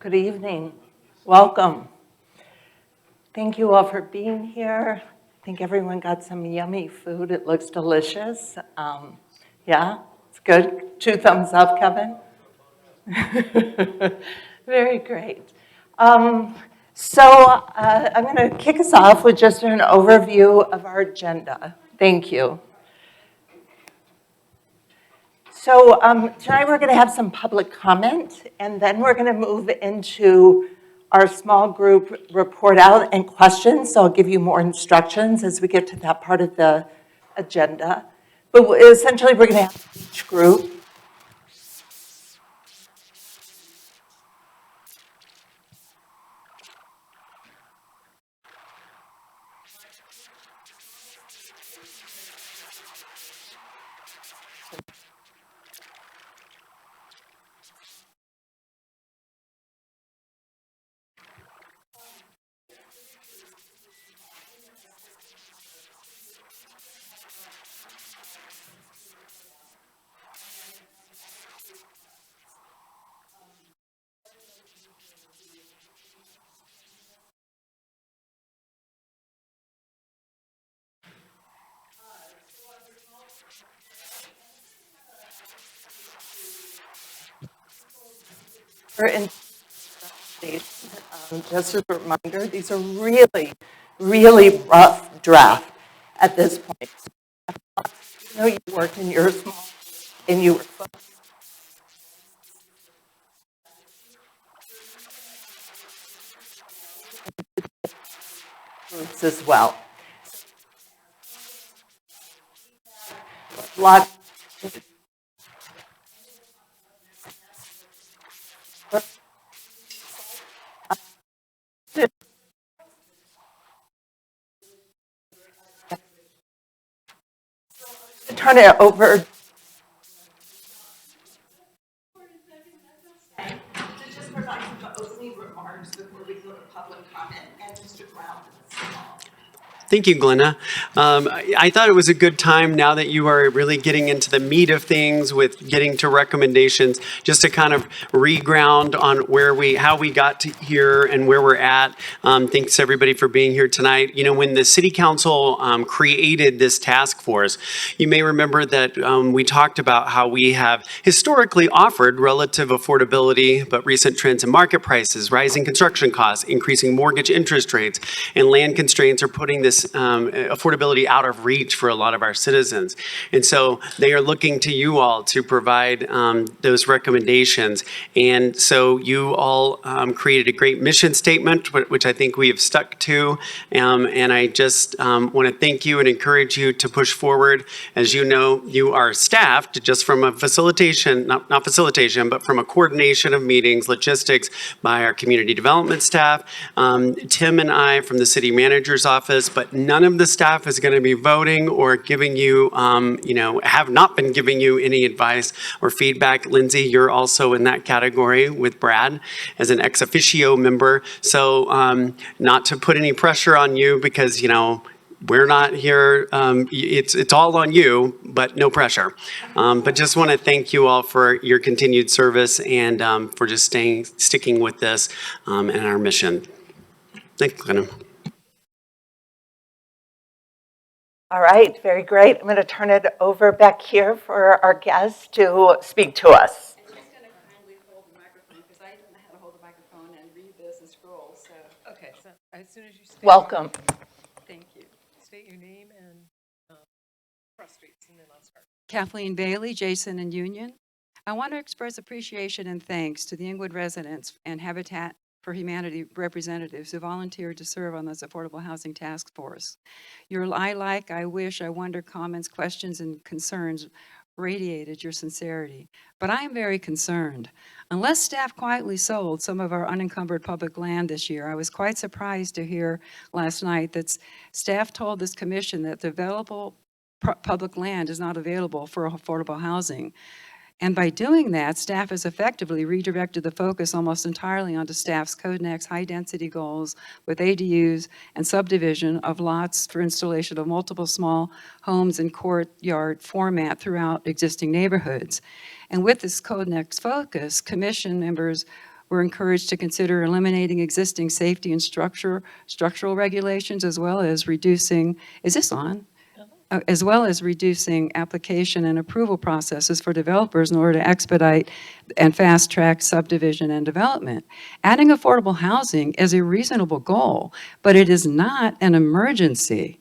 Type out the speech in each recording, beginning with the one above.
Good evening. Welcome. Thank you all for being here. I think everyone got some yummy food. It looks delicious. Yeah, it's good. 2 thumbs up, Kevin. Very great. I'm going to kick us off with just an overview of our agenda. Thank you. Tonight we're going to have some public comment, and then we're going to move into our small group report out and questions. So I'll give you more instructions as we get to that part of the agenda. But essentially, we're going to have each group in just as a reminder, these are really, really rough draft at this point. You know, you worked in your small, and you were groups as well. Lot. Turn it over. To just provide some opening remarks before we go to public comment and Mr. Brown. Thank you, Glenna. I thought it was a good time now that you are really getting into the meat of things with getting to recommendations, just to kind of reground on how we got to here and where we're at. Thanks everybody for being here tonight. You know, when the City Council created this task force, you may remember that we talked about how we have historically offered relative affordability, but recent trends in market prices, rising construction costs, increasing mortgage interest rates, and land constraints are putting this affordability out of reach for a lot of our citizens. And so they are looking to you all to provide those recommendations. And so you all created a great mission statement, which I think we have stuck to. And I just want to thank you and encourage you to push forward. As you know, you are staffed just from a facilitation, not facilitation, but from a coordination of meetings, logistics by our community development staff, Tim and I from the city manager's office, but none of the staff is going to be voting or giving you, have not been giving you any advice or feedback. Lindsay, you're also in that category with Brad as an ex officio member. So not to put any pressure on you because, we're not here, it's all on you, but no pressure. But just want to thank you all for your continued service and for just sticking with this and our mission. Thank you, Glenna. All right, very great. I'm going to turn it over back here for our guests to speak to us. I'm just going to kindly hold the microphone because I don't know how to hold the microphone and read this and scroll. So okay, so as soon as you state welcome. Thank you. State your name and cross streets, and then I'll start. Kathleen Bailey, Jason and Union. I want to express appreciation and thanks to the Inglewood residents and Habitat for Humanity representatives who volunteered to serve on this Affordable Housing Task Force. Your I like, I wish, I wonder comments, questions, and concerns radiated your sincerity. But I am very concerned. Unless staff quietly sold some of our unencumbered public land this year, I was quite surprised to hear last night that staff told this commission that the available public land is not available for affordable housing. And by doing that, staff has effectively redirected the focus almost entirely onto staff's Code Next high-density goals with ADUs and subdivision of lots for installation of multiple small homes in courtyard format throughout existing neighborhoods. And with this Code Next focus, commission members We're encouraged to consider eliminating existing safety and structural regulations, as well as reducing, is this on? As well as reducing application and approval processes for developers in order to expedite and fast-track subdivision and development. Adding affordable housing is a reasonable goal, but it is not an emergency.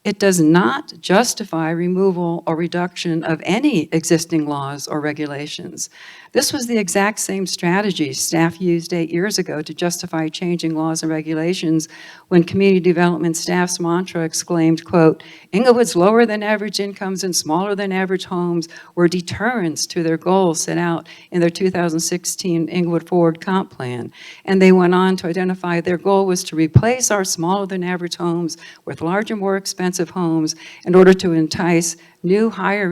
It does not justify removal or reduction of any existing laws or regulations. This was the exact same strategy staff used 8 years ago to justify changing laws and regulations when community development staff's mantra exclaimed, quote, "Inglewood's lower than average incomes and smaller than average homes were deterrents to their goals set out in their 2016 Inglewood Forward Comp Plan." And they went on to identify their goal was to replace our smaller than average homes with larger, more expensive homes in order to entice new higher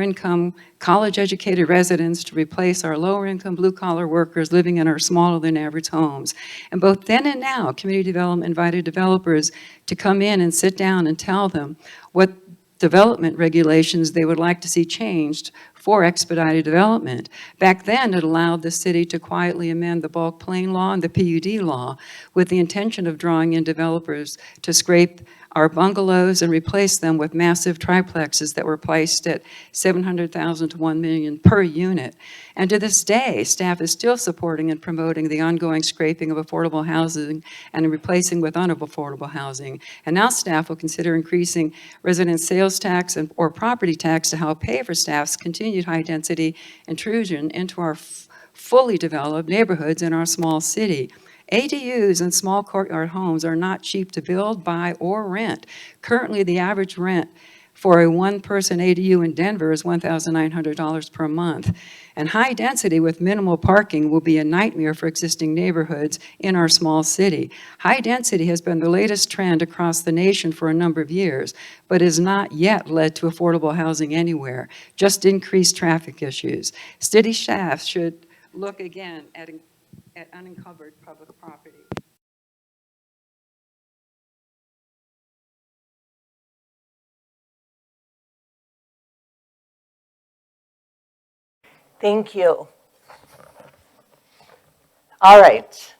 income, college-educated residents to replace our lower-income blue-collar workers living in our smaller-than-average homes. And both then and now, community development invited developers to come in and sit down and tell them what development regulations they would like to see changed for expedited development. Back then, it allowed the city to quietly amend the bulk plain law and the PUD law with the intention of drawing in developers to scrape our bungalows and replace them with massive triplexes that were priced at $700,000 to $1 million per unit. And to this day, staff is still supporting and promoting the ongoing scraping of affordable housing and replacing with unaffordable housing. And now staff will consider increasing resident sales tax or property tax to help pay for staff's continued high-density intrusion into our fully developed neighborhoods in our small city. ADUs and small courtyard homes are not cheap to build, buy, or rent. Currently, the average rent for a one-person ADU in Denver is $1,900 per month. And high density with minimal parking will be a nightmare for existing neighborhoods in our small city. High density has been the latest trend across the nation for a number of years, but has not yet led to affordable housing anywhere, just increased traffic issues. City staff should look again at unencumbered public property. Thank you. All right.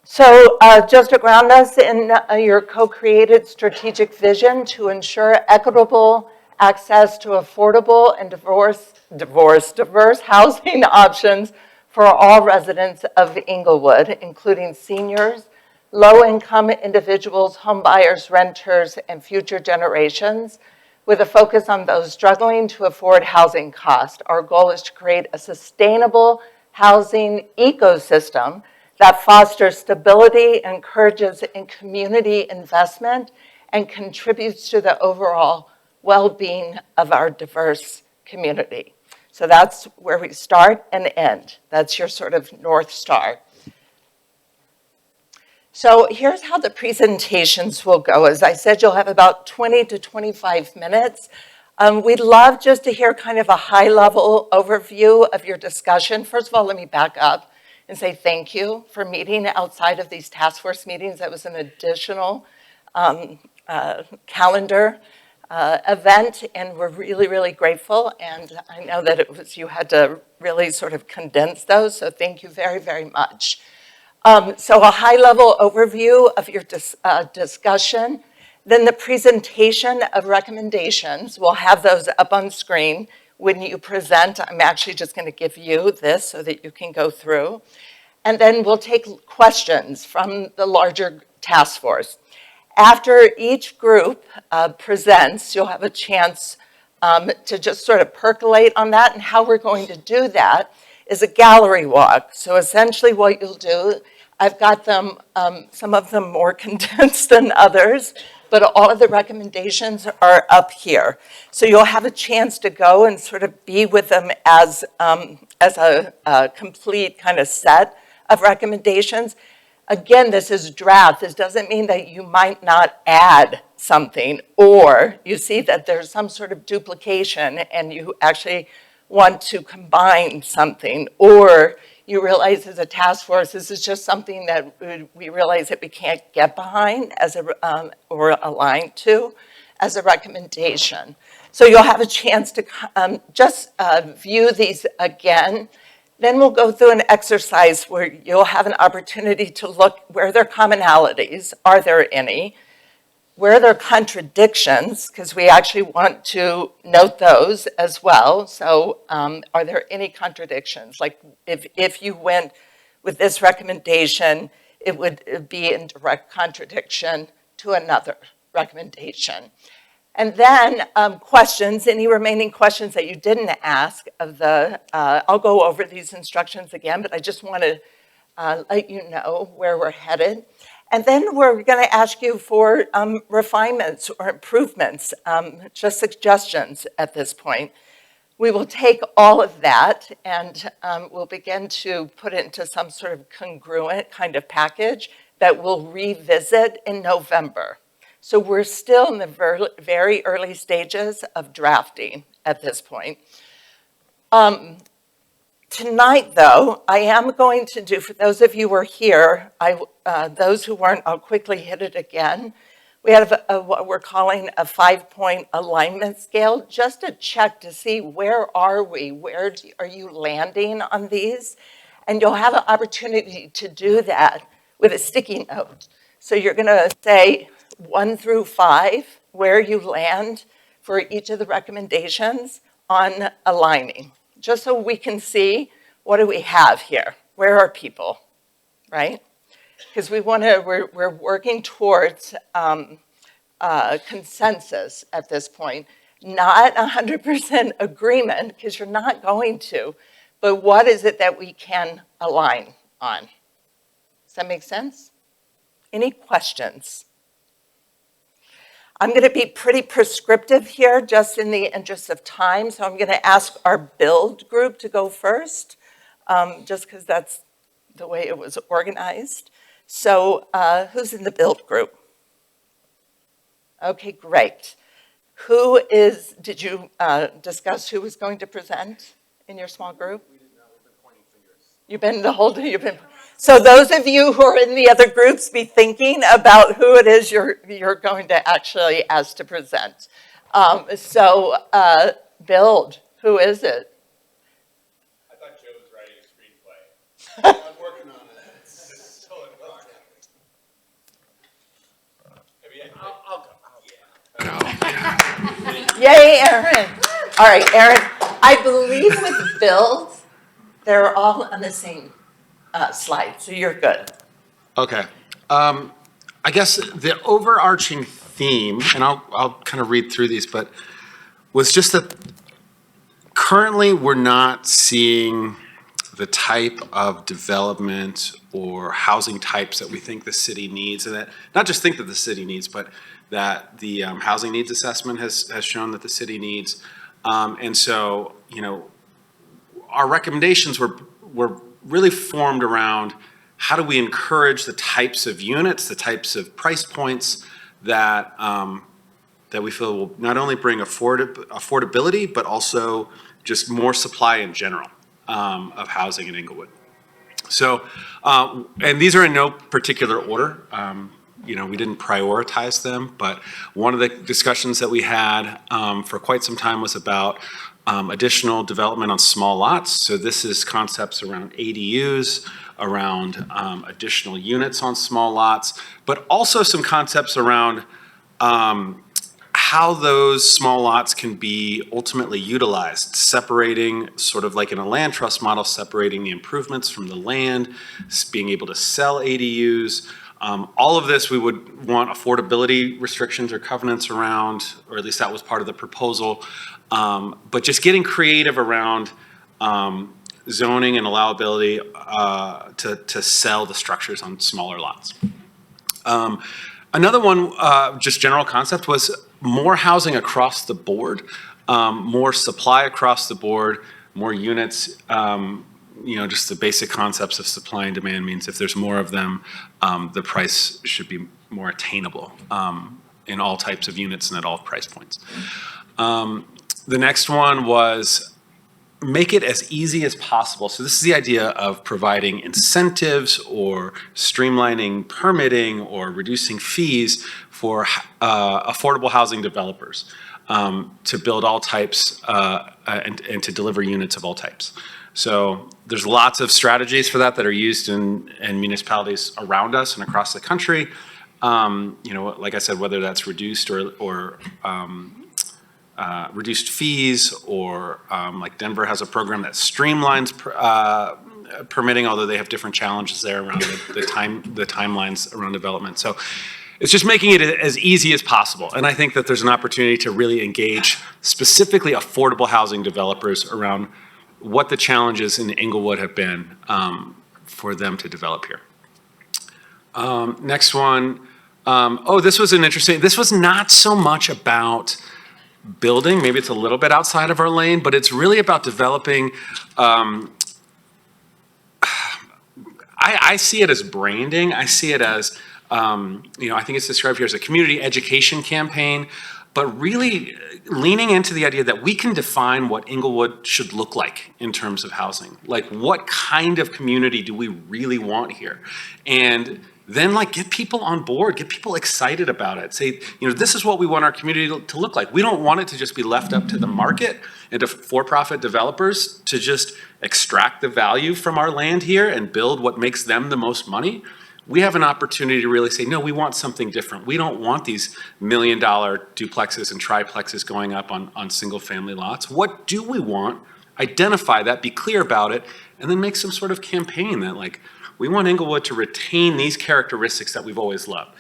So just to ground us in your co-created strategic vision to ensure equitable access to affordable and diverse housing options for all residents of Inglewood, including seniors, low-income individuals, homebuyers, renters, and future generations, with a focus on those struggling to afford housing costs. Our goal is to create a sustainable housing ecosystem that fosters stability, encourages in community investment, and contributes to the overall well-being of our diverse community. So that's where we start and end. That's your sort of North Star. So here's how the presentations will go. As I said, you'll have about 20 to 25 minutes. We'd love just to hear kind of a high-level overview of your discussion. First of all, let me back up and say thank you for meeting outside of these task force meetings. That was an additional calendar event, and we're really, really grateful. And I know that you had to really sort of condense those, so thank you very, very much. So a high-level overview of your discussion, then the presentation of recommendations. We'll have those up on screen when you present. I'm actually just going to give you this so that you can go through. And then we'll take questions from the larger task force. After each group presents, you'll have a chance to just sort of percolate on that, and how we're going to do that is a gallery walk. So essentially what you'll do, I've got them, some of them more condensed than others, but all of the recommendations are up here. So you'll have a chance to go and sort of be with them as a complete kind of set of recommendations. Again, this is draft. This doesn't mean that you might not add something, or you see that there's some sort of duplication and you actually want to combine something, or you realize as a task force, this is just something that we realize that we can't get behind as or align to as a recommendation. So you'll have a chance to just view these again. Then we'll go through an exercise where you'll have an opportunity to look where there are commonalities, are there any? Where there are contradictions, because we actually want to note those as well. So are there any contradictions? Like if you went with this recommendation, it would be in direct contradiction to another recommendation. And then questions, any remaining questions that you didn't ask of the, I'll go over these instructions again, but I just want to let you know where we're headed. And then we're going to ask you for refinements or improvements, just suggestions at this point. We will take all of that and we'll begin to put it into some sort of congruent kind of package that we'll revisit in November. So we're still in the very early stages of drafting at this point. Tonight, though, I am going to do, for those of you who are here, those who weren't, I'll quickly hit it again. We have what we're calling a 5-point alignment scale, just to check to see where are we, are you landing on these? And you'll have an opportunity to do that with a sticky note. So you're going to say 1 through 5, where you land for each of the recommendations on aligning, just so we can see what do we have here? Where are people, right? Because we're working towards consensus at this point, not 100% agreement, because you're not going to, but what is it that we can align on? Does that make sense? Any questions? I'm going to be pretty prescriptive here, just in the interest of time, so I'm going to ask our build group to go first, just because that's the way it was organized. So who's in the build group? Okay, great. Did you discuss who was going to present in your small group? We did not, we've been pointing fingers. You've been, so those of you who are in the other groups, be thinking about who it is you're going to actually ask to present. Build, who is it? I thought Joe was writing a screenplay. I'm working on it. It's still in progress. I'll go. Yay, Aaron. All right, Aaron, I believe with build, they're all on the same slide, so you're good. Okay. I guess the overarching theme, and I'll kind of read through these, but was just that currently we're not seeing the type of development or housing types that we think the city needs, and that not just think that the city needs, but that the housing needs assessment has shown that the city needs. And so, you know, our recommendations were really formed around how do we encourage the types of units, the types of price points that that we feel will not only bring affordability, but also just more supply in general of housing in Inglewood. So, and these are in no particular order. You know, we didn't prioritize them, but one of the discussions that we had for quite some time was about additional development on small lots. So this is concepts around ADUs, around additional units on small lots, but also some concepts around how those small lots can be ultimately utilized, separating, sort of like in a land trust model, separating the improvements from the land, being able to sell ADUs. All of this we would want affordability restrictions or covenants around, or at least that was part of the proposal. But just getting creative around zoning and allowability to sell the structures on smaller lots. Another one, just general concept, was more housing across the board, more supply across the board, more units. You know, just the basic concepts of supply and demand means if there's more of them, the price should be more attainable in all types of units and at all price points. The next one was make it as easy as possible. So this is the idea of providing incentives or streamlining permitting or reducing fees for affordable housing developers. to build all types and to deliver units of all types. So there's lots of strategies for that are used in municipalities around us and across the country. Like I said, whether that's reduced or reduced fees, or like Denver has a program that streamlines permitting, although they have different challenges there around the timelines around development. So it's just making it as easy as possible. And I think that there's an opportunity to really engage specifically affordable housing developers around what the challenges in Inglewood have been for them to develop here. Next one. This was this was not so much about building. Maybe it's a little bit outside of our lane, but it's really about developing. I see it as branding. I see it as, I think it's described here as a community education campaign, but really leaning into the idea that we can define what Inglewood should look like in terms of housing. Like, what kind of community do we really want here? And then get people on board, get people excited about it. Say, this is what we want our community to look like. We don't want it to just be left up to the market and to for-profit developers to just extract the value from our land here and build what makes them the most money. We have an opportunity to really say, no, we want something different. We don't want these $1 million duplexes and triplexes going up on single family lots. What do we want? Identify that, be clear about it, and then make some sort of campaign that we want Inglewood to retain these characteristics that we've always loved.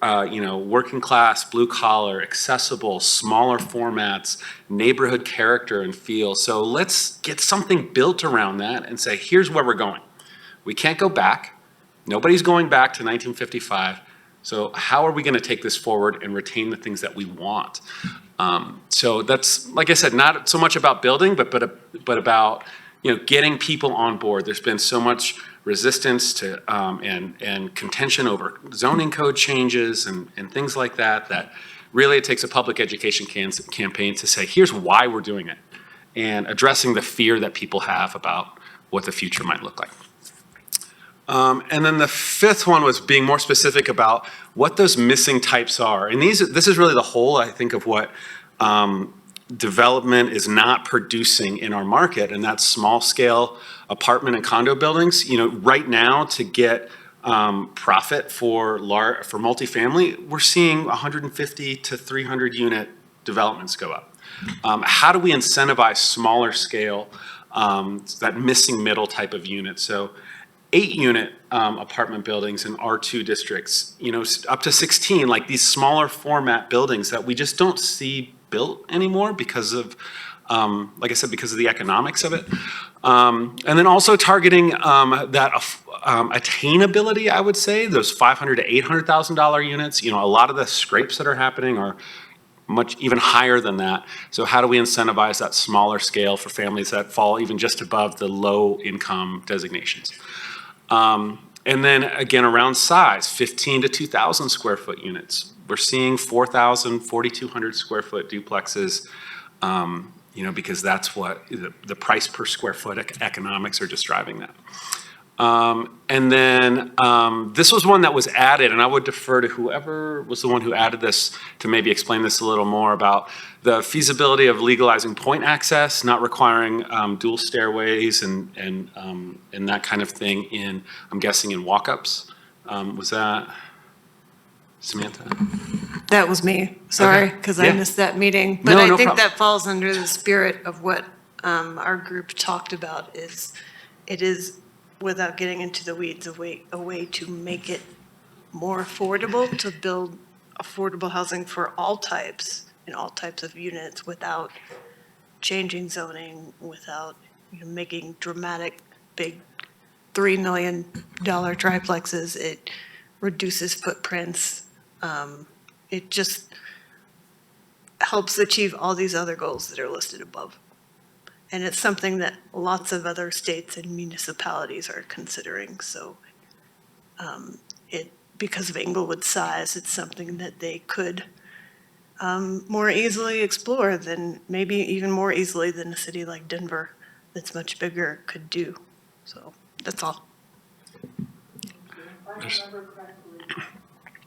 Working class, blue collar, accessible, smaller formats, neighborhood character and feel. So let's get something built around that and say, here's where we're going. We can't go back. Nobody's going back to 1955. So how are we going to take this forward and retain the things that we want? So that's, like I said, not so much about building, but about getting people on board. There's been so much resistance to and contention over zoning code changes and things like that really it takes a public education campaign to say, here's why we're doing it, and addressing the fear that people have about what the future might look like. And then the fifth one was being more specific about what those missing types are. And this is really the whole, I think, of what development is not producing in our market, and that's small scale apartment and condo buildings. Right now, to get profit for multifamily, we're seeing 150 to 300 unit developments go up. How do we incentivize smaller scale, that missing middle type of unit? So 8-unit apartment buildings in R2 districts, up to 16, like these smaller format buildings that we just don't see built anymore because of, like I said, because of the economics of it. And then also targeting that attainability, I would say, those $500,000 to $800,000 units. A lot of the scrapes that are happening are much even higher than that. So how do we incentivize that smaller scale for families that fall even just above the low income designations? And then again, around size, 15 to 2,000 square foot units. We're seeing 4,000, 4,200 square foot duplexes, because that's what the price per square foot economics are just driving that. And then this was one that was added, and I would defer to whoever was the one who added this to maybe explain this a little more about the feasibility of legalizing point access, not requiring dual stairways and that kind of thing in, I'm guessing, in walk-ups. Was that Samantha? That was me, sorry, because I missed that meeting. But No, I no think problem. that falls under the spirit of what our group talked about it is, without getting into the weeds, a way to make it more affordable, to build affordable housing for all types and all types of units without changing zoning, without making dramatic, big $3 million triplexes. It reduces footprints. It just helps achieve all these other goals that are listed above. And it's something that lots of other states and municipalities are considering. So because of Inglewood's size, it's something that they could more easily explore than, maybe even more easily than a city like Denver that's much bigger could do. So that's all.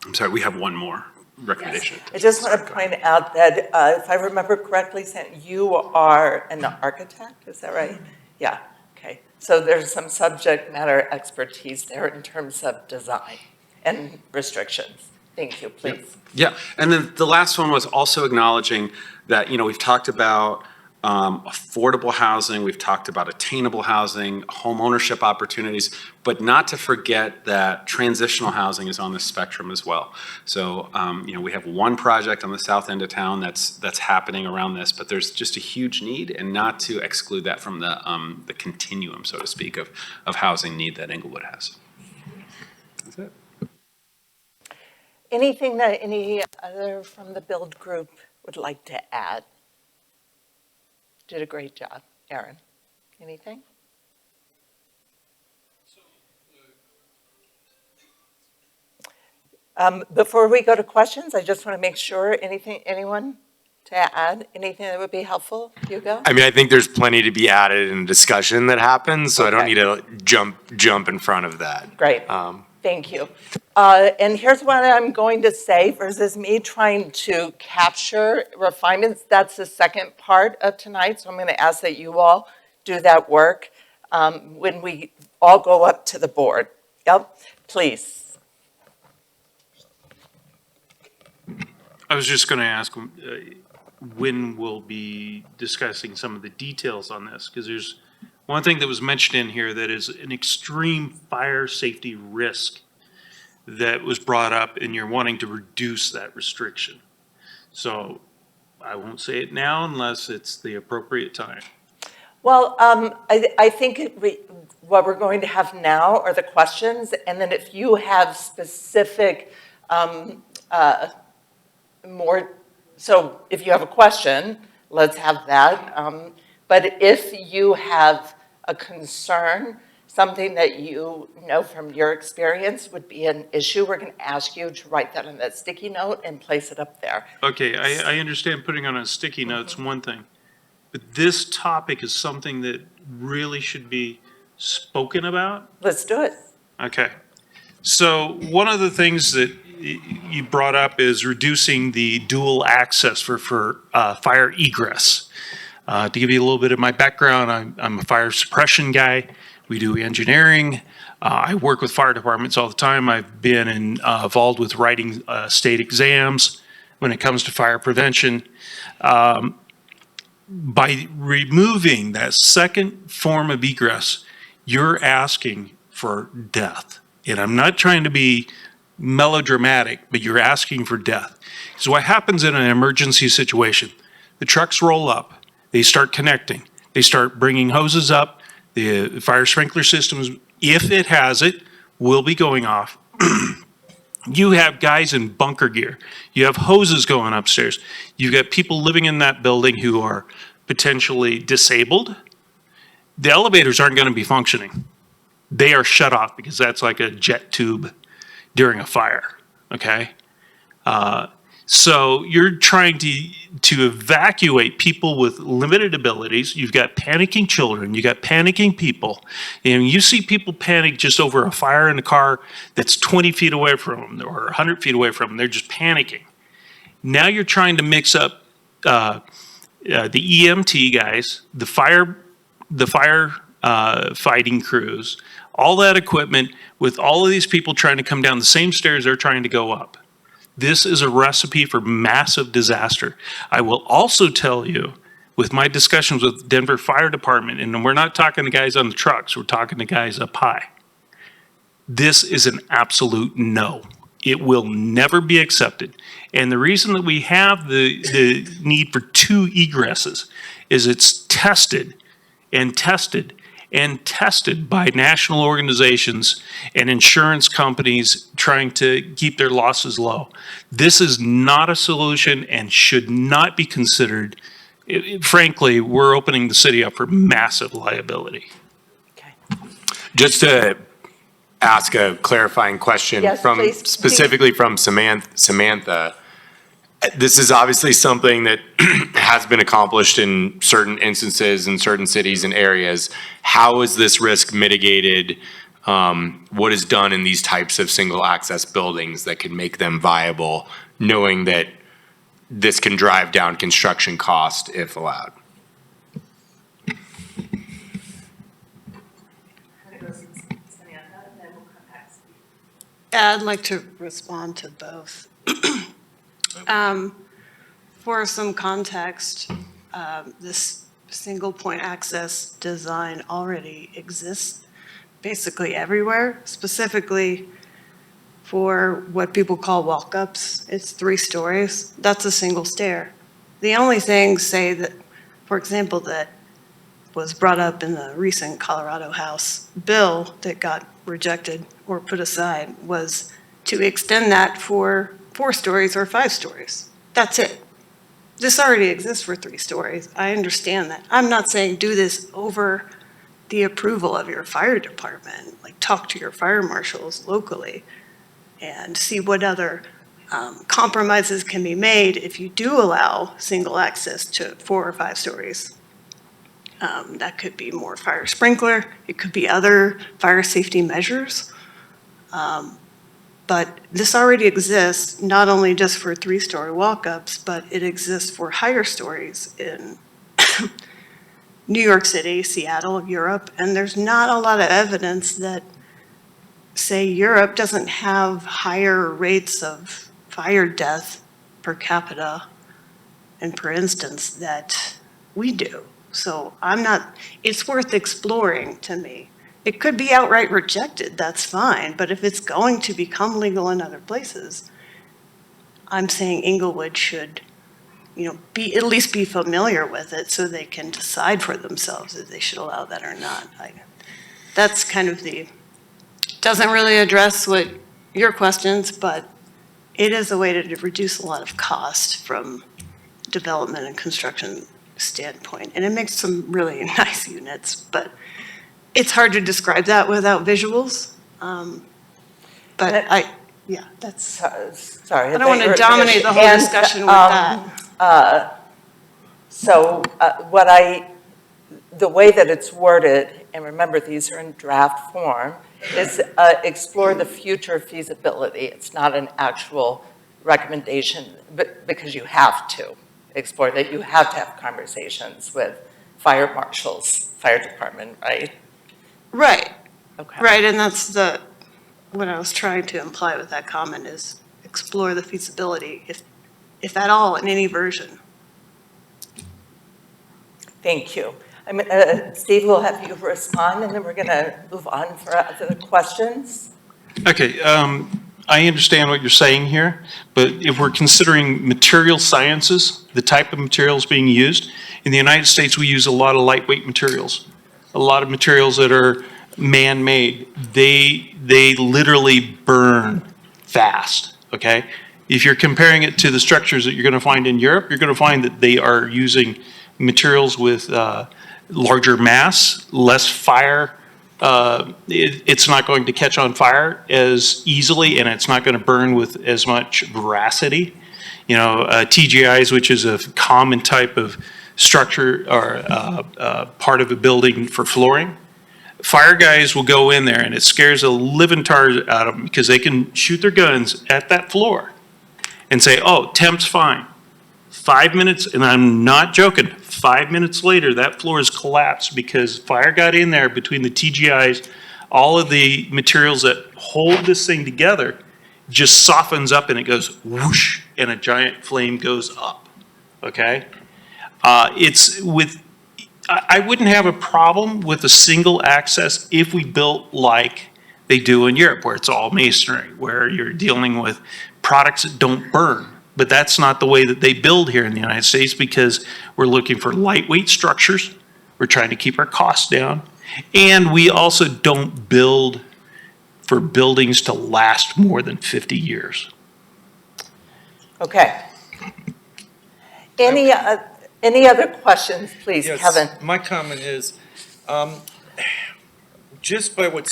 I'm sorry, we have one more. recommendation. I just want to point out that if I remember correctly, you are an architect, is that right? Yeah, okay. So there's some subject matter expertise there in terms of design and restrictions. Thank you, please. Yeah, and then the last one was also acknowledging that, we've talked about affordable housing, we've talked about attainable housing, home ownership opportunities, but not to forget that transitional housing is on the spectrum as well. So, we have one project on the south end of town that's happening around this, but there's just a huge need, and not to exclude that from the continuum, so to speak, of housing need that Englewood has. That's it. Anything that any other from the build group would like to add? Did a great job. Aaron, anything? Before we go to questions, I just want to make sure, anyone to add, anything that would be helpful? Hugo? I mean, I think there's plenty to be added in discussion that happens, so I don't Okay. need to jump in front of that. Great. Thank you. And here's what I'm going to say versus me trying to capture refinements. That's the second part of tonight. So I'm going to ask that you all do that work when we all go up to the board. Yep, please. I was just going to ask when we'll be discussing some of the details on this, because there's one thing that was mentioned in here that is an extreme fire safety risk that was brought up, and you're wanting to reduce that restriction. So I won't say it now unless it's the appropriate time. Well, I think what we're going to have now are the questions, and then if you have specific more, so if you have a question, let's have that. But if you have a concern, something that you know from your experience would be an issue, we're going to ask you to write that on that sticky note and place it up there. Okay, I understand putting on a sticky note's one thing, but this topic is something that really should be spoken about. Let's do it. Okay. So one of the things that you brought up is reducing the dual access for fire egress. To give you a little bit of my background, I'm a fire suppression guy. We do engineering. I work with fire departments all the time. I've been involved with writing state exams when it comes to fire prevention. By removing that second form of egress, you're asking for death. And I'm not trying to be melodramatic, but you're asking for death. So what happens in an emergency situation? The trucks roll up, they start connecting, they start bringing hoses up, the fire sprinkler systems, if it has it, will be going off. You have guys in bunker gear, you have hoses going upstairs, you've got people living in that building who are potentially disabled. The elevators aren't going to be functioning. They are shut off because that's like a jet tube during a fire, okay? So you're trying to evacuate people with limited abilities. You've got panicking children, you got panicking people. And you see people panic just over a fire in a car that's 20 feet away from them or 100 feet away from them. They're just panicking. Now you're trying to mix up the EMT guys, the fire fighting crews, all that equipment with all of these people trying to come down the same stairs they're trying to go up. This is a recipe for massive disaster. I will also tell you, with my discussions with Denver Fire Department, and we're not talking to guys on the trucks, we're talking to guys up high. This is an absolute no. It will never be accepted. And the reason that we have the need for two egresses is it's tested and tested and tested by national organizations and insurance companies trying to keep their losses low. This is not a solution and should not be considered. Frankly, we're opening the city up for massive liability. Okay. Just to ask a clarifying question Yes, from please. specifically from Samantha. This is obviously something that has been accomplished in certain instances in certain cities and areas. How is this risk mitigated? What is done in these types of single access buildings that can make them viable knowing that this can drive down construction cost if allowed? Yeah, I'd like to respond to both. For some context, this single point access design already exists basically everywhere, specifically for what people call walk-ups. It's 3 stories. That's a single stair. The only thing, say that, for example, that was brought up in the recent Colorado House bill that got rejected or put aside was to extend that for 4 stories or 5 stories. That's it. This already exists for 3 stories. I understand that. I'm not saying do this over the approval of your fire department. Like, talk to your fire marshals locally and see what other compromises can be made if you do allow single access to 4 or 5 stories. That could be more fire sprinkler. It could be other fire safety measures. But this already exists, not only just for 3-story walk-ups, but it exists for higher stories in New York City, Seattle, Europe, and there's not a lot of evidence that, say, Europe doesn't have higher rates of fire death per capita and per instance that we do. So it's worth exploring to me. It could be outright rejected, that's fine, but if it's going to become legal in other places, I'm saying Inglewood should, at least be familiar with it so they can decide for themselves if they should allow that or not. That's kind of doesn't really address what your questions, but it is a way to reduce a lot of cost from development and construction standpoint. And it makes some really nice units, but it's hard to describe that without visuals. That's, Sorry. I don't want to dominate the whole discussion with that. The way that it's worded, and remember these are in draft form, is explore the future feasibility. It's not an actual recommendation, but because you have to explore that, you have to have conversations with fire marshals, fire department, right? Right. Okay. Right, and that's what I was trying to imply with that comment is explore the feasibility, if at all, in any version. Thank you. Steve, we'll have you respond, and then we're going to move on for other questions. Okay, I understand what you're saying here, but if we're considering material sciences, the type of materials being used, in the United States, we use a lot of lightweight materials, a lot of materials that are man-made. They literally burn fast, okay? If you're comparing it to the structures that you're going to find in Europe, you're going to find that they are using materials with larger mass, less fire. It's not going to catch on fire as easily, and it's not going to burn with as much veracity. TGIs, which is a common type of structure or part of a building for flooring. Fire guys will go in there, and it scares the living tar out of them because they can shoot their guns at that floor and say, "Oh, temp's fine." 5 minutes, and I'm not joking, 5 minutes later, that floor is collapsed because fire got in there between the TGIs, all of the materials that hold this thing together just softens up and it goes whoosh, and a giant flame goes up, okay? I wouldn't have a problem with a single access if we built like they do in Europe, where it's all masonry, where you're dealing with products that don't burn. But that's not the way that they build here in the United States because we're looking for lightweight structures. We're trying to keep our costs down. And we also don't build for buildings to last more than 50 years. Okay. Any other questions, please, Yes, Kevin? my comment is, just by what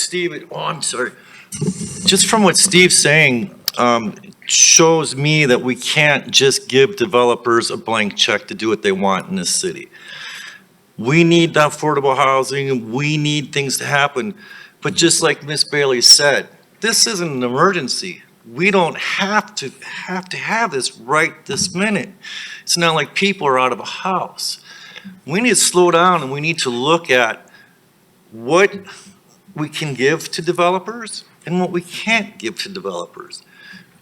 just from what Steve's saying, shows me that we can't just give developers a blank check to do what they want in this city. We need the affordable housing, we need things to happen, but just like Ms. Bailey said, this isn't an emergency. We don't have to have this right this minute. It's not like people are out of a house. We need to slow down and we need to look at what we can give to developers and what we can't give to developers.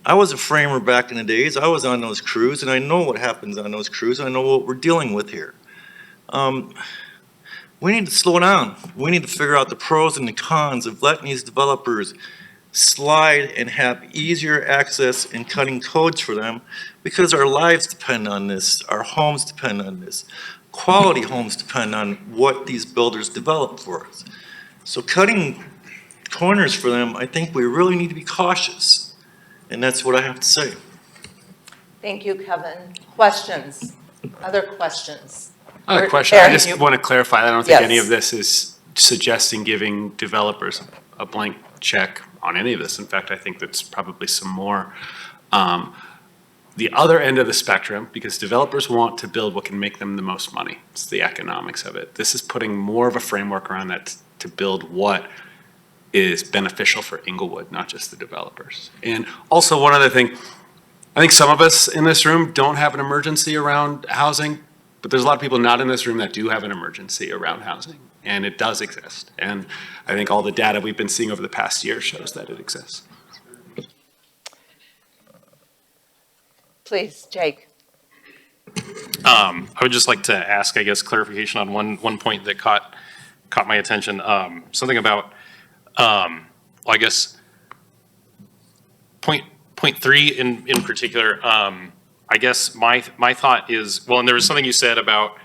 I was a framer back in the days. I was on those crews and I know what happens on those crews. I know what we're dealing with here. We need to slow down. We need to figure out the pros and the cons of letting these developers slide and have easier access and cutting codes for them because our lives depend on this. Our homes depend on this. Quality homes depend on what these builders develop for us. So cutting corners for them, I think we really need to be cautious. And that's what I have to say. Thank you, Kevin. Questions? Other questions? I have a Or- question. I Aaron, just you- want to clarify. I don't think any Yes. of this is suggesting giving developers a blank check on any of this. In fact, I think that's probably some more. The other end of the spectrum, because developers want to build what can make them the most money. It's the economics of it. This is putting more of a framework around that to build what is beneficial for Inglewood, not just the developers. And also one other thing, I think some of us in this room don't have an emergency around housing, but there's a lot of people not in this room that do have an emergency around housing, and it does exist. And I think all the data we've been seeing over the past year shows that it exists. Please, Jake. I would just like to ask, I guess, clarification on one point that caught my attention. Something about, well, I guess, point three in particular. I guess my thought is, well, and there was something you said about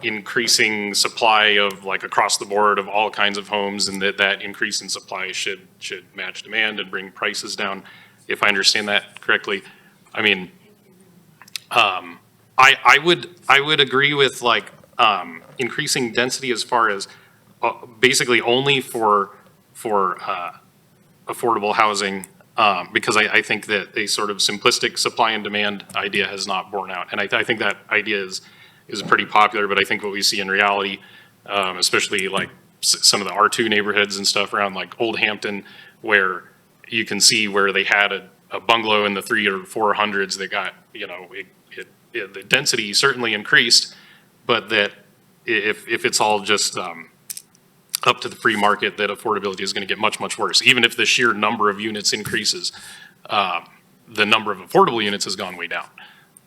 increasing supply of like across the board of all kinds of homes, and that increase in supply should match demand and bring prices down. If I understand that correctly, I mean, I would agree with like increasing density as far as basically only for affordable housing, because I think that a sort of simplistic supply and demand idea has not borne out, and I think that idea is pretty popular. But I think what we see in reality, especially like some of the R2 neighborhoods and stuff around like Old Hampton, where you can see where they had a bungalow in the 300 or 400s that got, you know, the density certainly increased, but that if it's all just up to the free market, that affordability is going to get much, much worse. Even if the sheer number of units increases, the number of affordable units has gone way down.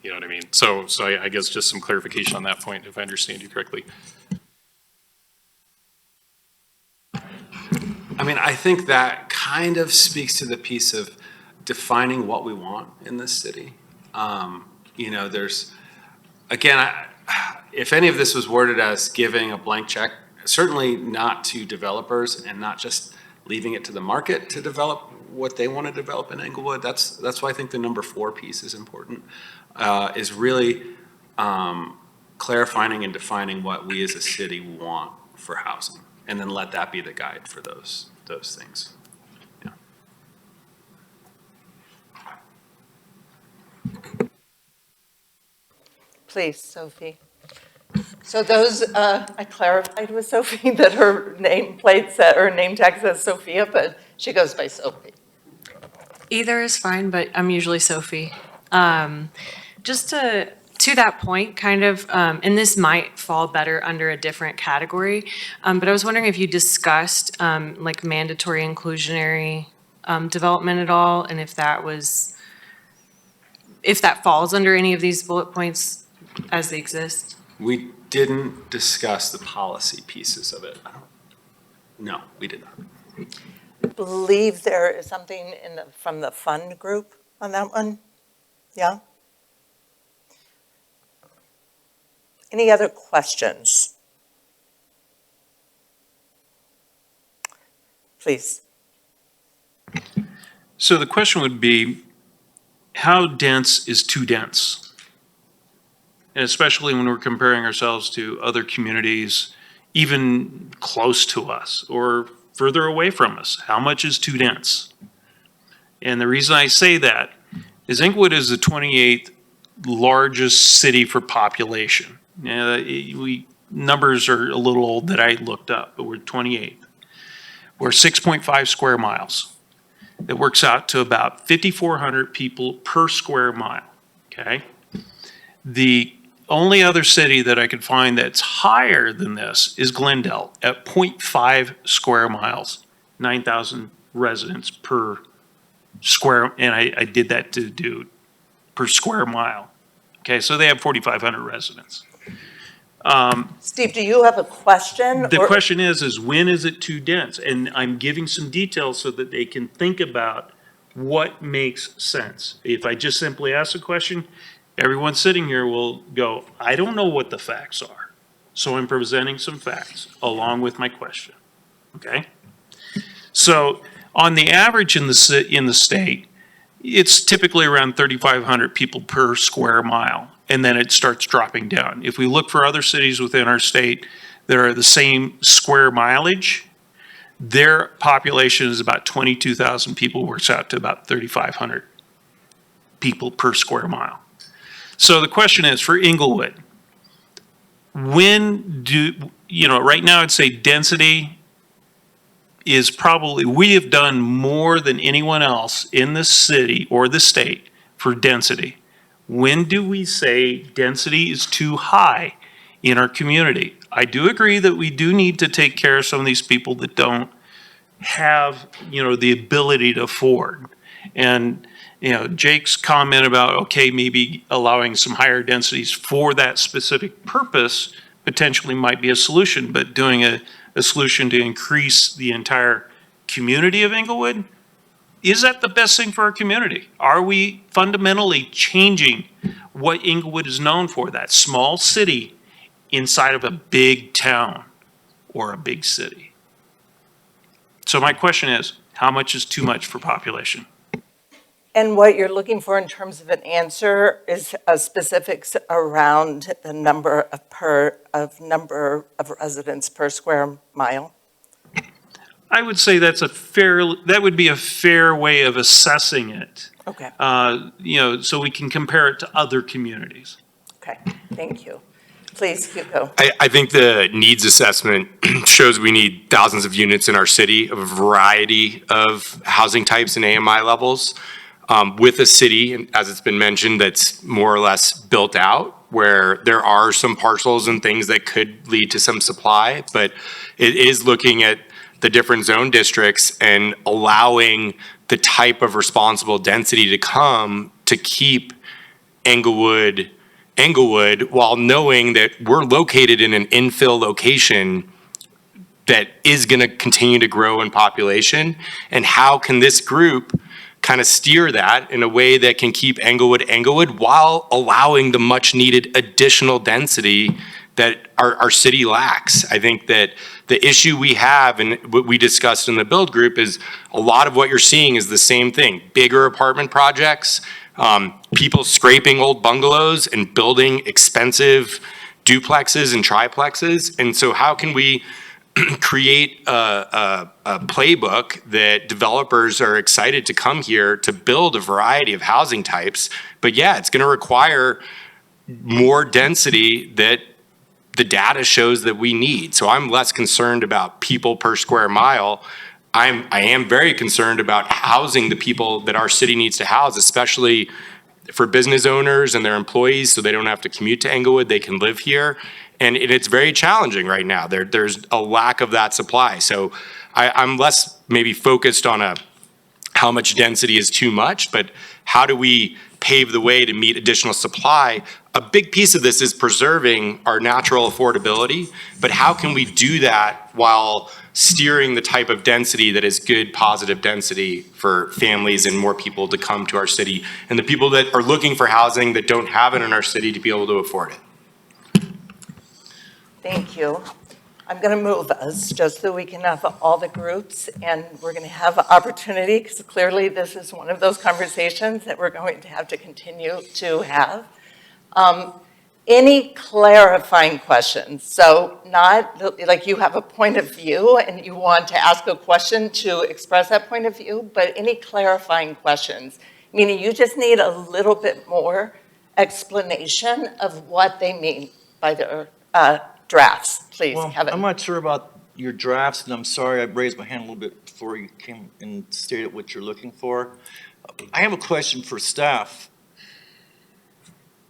You know what I mean? So I guess just some clarification on that point, if I understand you correctly. I mean, I think that kind of speaks to the piece of defining what we want in this city. You know, there's, again, if any of this was worded as giving a blank check, certainly not to developers and not just leaving it to the market to develop what they want to develop in Englewood. That's why I think the number 4 piece is important, is really clarifying and defining what we as a city want for housing, and then let that be the guide for those things. Yeah. Please, Sophie. So those, I clarified with Sophie that her nameplate said, or name tag says Sophia, but she goes by Sophie. Either is fine, but I'm usually Sophie. Just to that point, kind of, and this might fall better under a different category, but I was wondering if you discussed like mandatory inclusionary development at all, and if that falls under any of these bullet points as they exist. We didn't discuss the policy pieces of it. No, we did not. I believe there is something from the fund group on that one. Yeah? Any other questions? Please. So the question would be, how dense is too dense? And especially when we're comparing ourselves to other communities, even close to us or further away from us, how much is too dense? And the reason I say that is Inglewood is the 28th largest city for population. Numbers are a little old that I looked up, but we're 28th. We're 6.5 square miles. that works out to about 5,400 people per square mile, okay? The only other city that I could find that's higher than this is Glendale at 0.5 square miles, 9,000 residents per square, and I did that to do per square mile. Okay, so they have 4,500 residents. Steve, do you have a question? The or- question is when is it too dense? And I'm giving some details so that they can think about what makes sense. If I just simply ask a question, everyone sitting here will go, I don't know what the facts are. So I'm presenting some facts along with my question, okay? So on the average in the state, it's typically around 3,500 people per square mile, and then it starts dropping down. If we look for other cities within our state that are the same square mileage, their population is about 22,000 people, works out to about 3,500 people per square mile. So the question is, for Inglewood, right now I'd say density is probably, we have done more than anyone else in the city or the state for density. When do we say density is too high in our community? I do agree that we do need to take care of some of these people that don't have, the ability to afford. And, Jake's comment about, okay, maybe allowing some higher densities for that specific purpose potentially might be a solution, but doing a solution to increase the entire community of Inglewood, is that the best thing for our community? Are we fundamentally changing what Inglewood is known for, that small city inside of a big town or a big city? So my question is, how much is too much for population? And what you're looking for in terms of an answer is specifics around the number of residents per square mile? I would say that would be a fair way of assessing it. Okay. So we can compare it to other communities. Okay, thank you. Please, Hugo. I think the needs assessment shows we need thousands of units in our city of a variety of housing types and AMI levels. With a city, and as it's been mentioned, that's more or less built out, where there are some parcels and things that could lead to some supply, but it is looking at the different zone districts and allowing the type of responsible density to come to keep Englewood, while knowing that we're located in an infill location that is going to continue to grow in population. And how can this group kind of steer that in a way that can keep Englewood while allowing the much needed additional density that our city lacks? I think that the issue we have and what we discussed in the build group is a lot of what you're seeing is the same thing. Bigger apartment projects, people scraping old bungalows and building expensive duplexes and triplexes. And so how can we create a playbook that developers are excited to come here to build a variety of housing types? But yeah, it's going to require more density that the data shows that we need. So I'm less concerned about people per square mile. I am very concerned about housing the people that our city needs to house, especially for business owners and their employees, so they don't have to commute to Englewood, they can live here. And it's very challenging right now. There's a lack of that supply. So I'm less maybe focused on how much density is too much, but how do we pave the way to meet additional supply? A big piece of this is preserving our natural affordability, but how can we do that while steering the type of density that is good, positive density for families and more people to come to our city, and the people that are looking for housing that don't have it in our city to be able to afford it? Thank you. I'm going to move us just so we can have all the groups, and we're going to have opportunity, because clearly this is one of those conversations that we're going to have to continue to have. Any clarifying questions? So not like you have a point of view and you want to ask a question to express that point of view, but any clarifying questions, meaning you just need a little bit more explanation of what they mean by their drafts, please, Well, Kevin. I'm not sure about your drafts, and I'm sorry I raised my hand a little bit before you came and stated what you're looking for. I have a question for staff.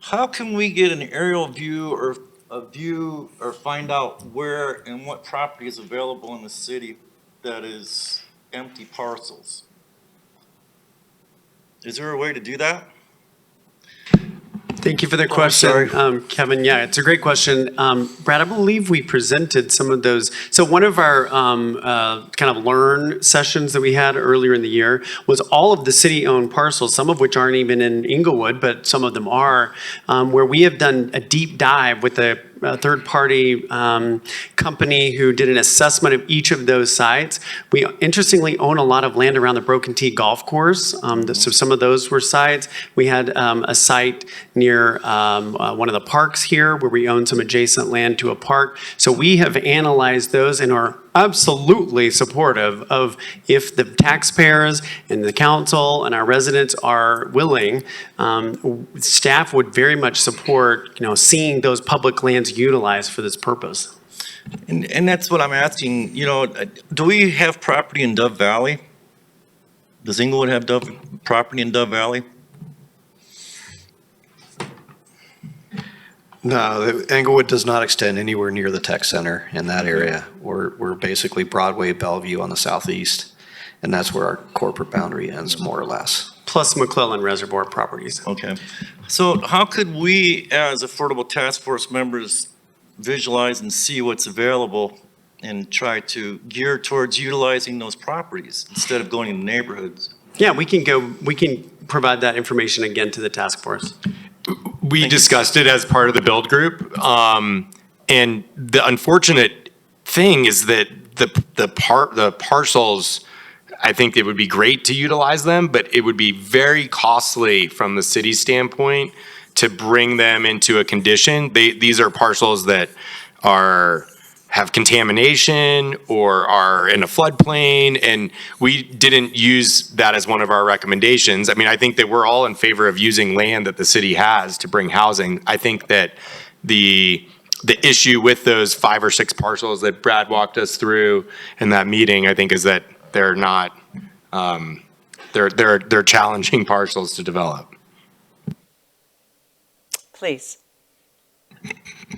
How can we get an aerial view or a view or find out where and what property is available in the city that is empty parcels? Is there a way to do that? Thank you for the Oh, question, sorry. Kevin. Yeah, it's a great question. Brad, I believe we presented some of those. So one of our kind of learn sessions that we had earlier in the year was all of the city-owned parcels, some of which aren't even in Inglewood, but some of them are, where we have done a deep dive with a third-party company who did an assessment of each of those sites. We interestingly own a lot of land around the Broken Tee Golf Course, so some of those were sites. We had a site near one of the parks here where we own some adjacent land to a park. So we have analyzed those and are absolutely supportive of, if the taxpayers and the council and our residents are willing, staff would very much support, seeing those public lands utilized for this purpose. And that's what I'm asking, do we have property in Dove Valley? Does Inglewood have property in Dove Valley? No, Englewood does not extend anywhere near the tech center in that area. We're basically Broadway, Bellevue on the southeast, and that's where our corporate boundary ends, more or less. Plus McClellan Reservoir properties. Okay. So how could we, as Affordable Task Force members, visualize and see what's available and try to gear towards utilizing those properties instead of going into neighborhoods? Yeah, we can provide that information again to the task force. We discussed it as part of the build group. And the unfortunate thing is that the parcels, I think it would be great to utilize them, but it would be very costly from the city's standpoint to bring them into a condition. These are parcels that have contamination or are in a floodplain, and we didn't use that as one of our recommendations. I mean, I think that we're all in favor of using land that the city has to bring housing. I think that the issue with those 5 or 6 parcels that Brad walked us through in that meeting, I think, is that they're not, they're challenging parcels to develop. Please.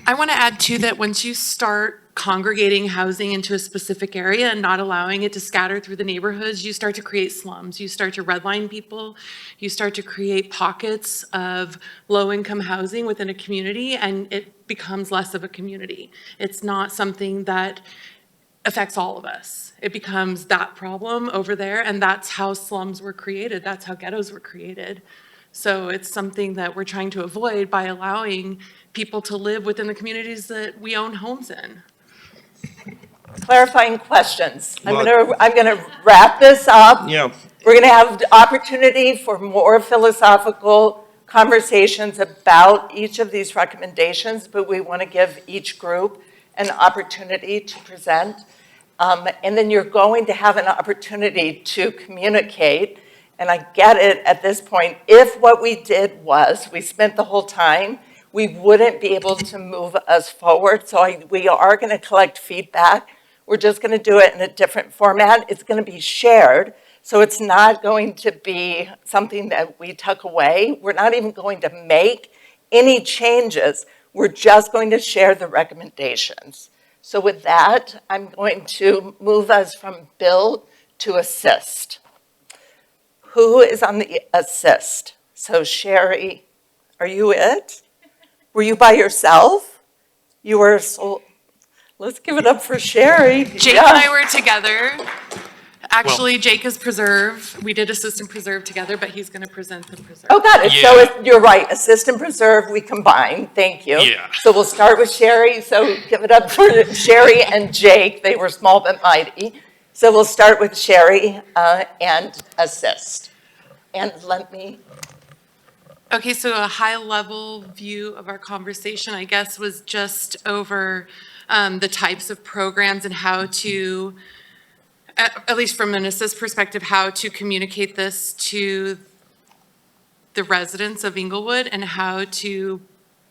I want to add too that once you start congregating housing into a specific area and not allowing it to scatter through the neighborhoods, you start to create slums. You start to redline people. You start to create pockets of low-income housing within a community, and it becomes less of a community. It's not something that affects all of us. It becomes that problem over there, and that's how slums were created. That's how ghettos were created. So it's something that we're trying to avoid by allowing people to live within the communities that we own homes in. Clarifying questions. I'm gonna wrap this up. Yeah. We're gonna have the opportunity for more philosophical conversations about each of these recommendations, but we want to give each group an opportunity to present. And then you're going to have an opportunity to communicate. And I get it at this point. If what we did was we spent the whole time, we wouldn't be able to move us forward. So we are going to collect feedback. We're just going to do it in a different format. It's going to be shared. So it's not going to be something that we tuck away. We're not even going to make any changes. We're just going to share the recommendations. So with that, I'm going to move us from build to assist. Who is on the assist? So Sherry, are you it? Were you by yourself? You were so, let's give it up for Sherry. Jake and I were together. Actually, Jake is preserve. We did assist and preserve together, but he's going to present the preserve. Oh, got it. Yeah. So you're right. Assist and preserve, we combine. Thank you. Yeah. So we'll start with Sherry. So give it up for Sherry and Jake. They were small but mighty. So we'll start with Sherry and assist. And let me. Okay, so a high-level view of our conversation, I guess, was just over the types of programs and how to, at least from an assist perspective, how to communicate this to the residents of Inglewood and how to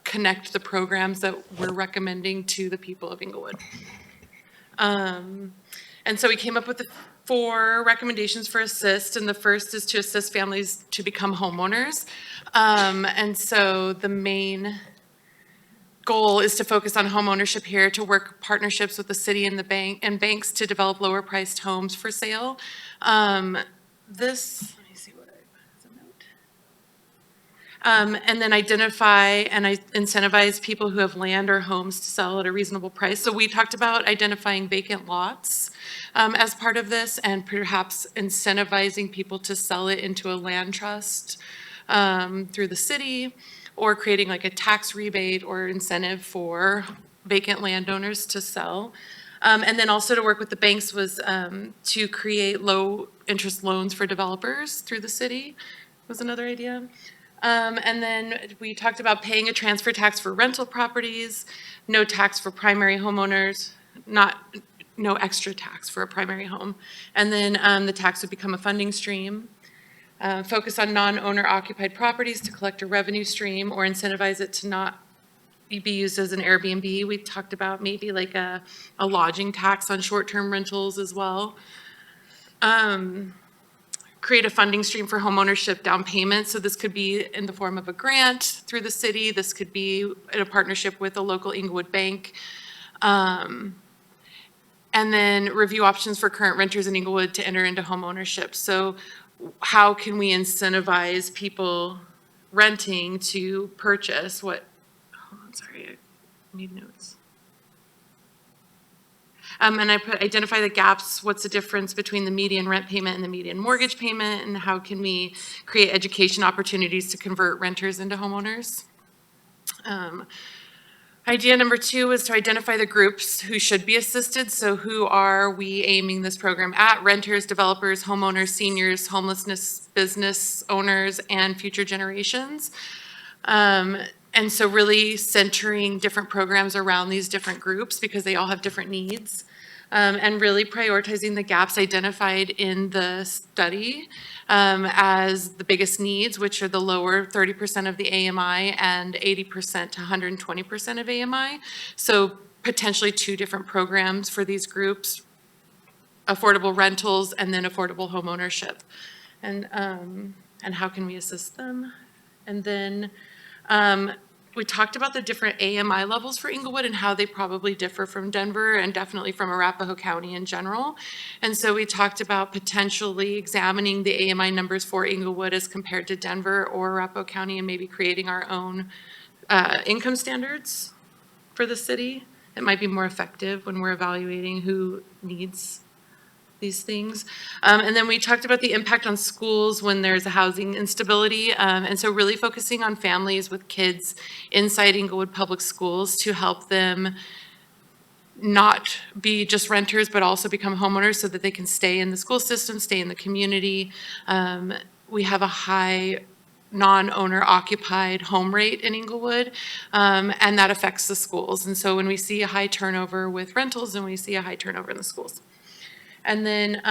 connect the programs that we're recommending to the people of Inglewood. And so we came up with the 4 recommendations for assist, and the first is to assist families to become homeowners. And so the main goal is to focus on homeownership here, to work partnerships with the city and the banks to develop lower priced homes for sale. Let me see what as a note. And then identify and incentivize people who have land or homes to sell at a reasonable price. So we talked about identifying vacant lots as part of this, and perhaps incentivizing people to sell it into a land trust through the city, or creating like a tax rebate or incentive for vacant landowners to sell. And then also to work with the banks was to create low interest loans for developers through the city was another idea. And then we talked about paying a transfer tax for rental properties, no tax for primary homeowners, no extra tax for a primary home. And then the tax would become a funding stream. Focus on non-owner occupied properties to collect a revenue stream, or incentivize it to not be used as an Airbnb. We talked about maybe like a lodging tax on short-term rentals as well. Create a funding stream for homeownership down payment. So this could be in the form of a grant through the city. This could be in a partnership with a local Inglewood bank. And then review options for current renters in Inglewood to enter into homeownership. So how can we incentivize people renting to purchase what, hold on, sorry, I need notes. And I put identify the gaps, what's the difference between the median rent payment and the median mortgage payment, and how can we create education opportunities to convert renters into homeowners. Idea number 2 is to identify the groups who should be assisted. So who are we aiming this program at? Renters, developers, homeowners, seniors, homelessness, business owners, and future generations. And so really centering different programs around these different groups because they all have different needs. And really prioritizing the gaps identified in the study as the biggest needs, which are the lower 30% of the AMI and 80% to 120% of AMI. So potentially 2 different programs for these groups, affordable rentals and then affordable homeownership. And how can we assist them? And then we talked about the different AMI levels for Inglewood and how they probably differ from Denver and definitely from Arapahoe County in general. And so we talked about potentially examining the AMI numbers for Inglewood as compared to Denver or Arapahoe County, and maybe creating our own income standards for the city. It might be more effective when we're evaluating who needs these things. And then we talked about the impact on schools when there's a housing instability. And so really focusing on families with kids inside Inglewood Public Schools to help them not be just renters, but also become homeowners so that they can stay in the school system, stay in the community. We have a high non-owner occupied home rate in Inglewood, and that affects the schools. And so when we see a high turnover with rentals, and we see a high turnover in the schools. And then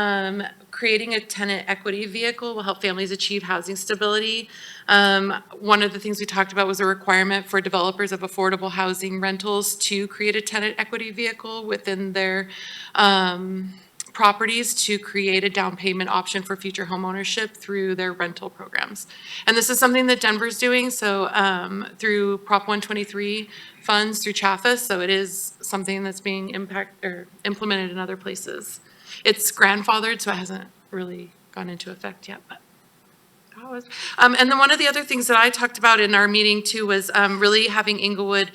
creating a tenant equity vehicle will help families achieve housing stability. One of the things we talked about was a requirement for developers of affordable housing rentals to create a tenant equity vehicle within their properties to create a down payment option for future homeownership through their rental programs. And this is something that Denver's doing, so through Prop 123 funds through CHAFA, so it is something that's being implemented in other places. It's grandfathered, so it hasn't really gone into effect yet, but and then one of the other things that I talked about in our meeting too was really having Inglewood,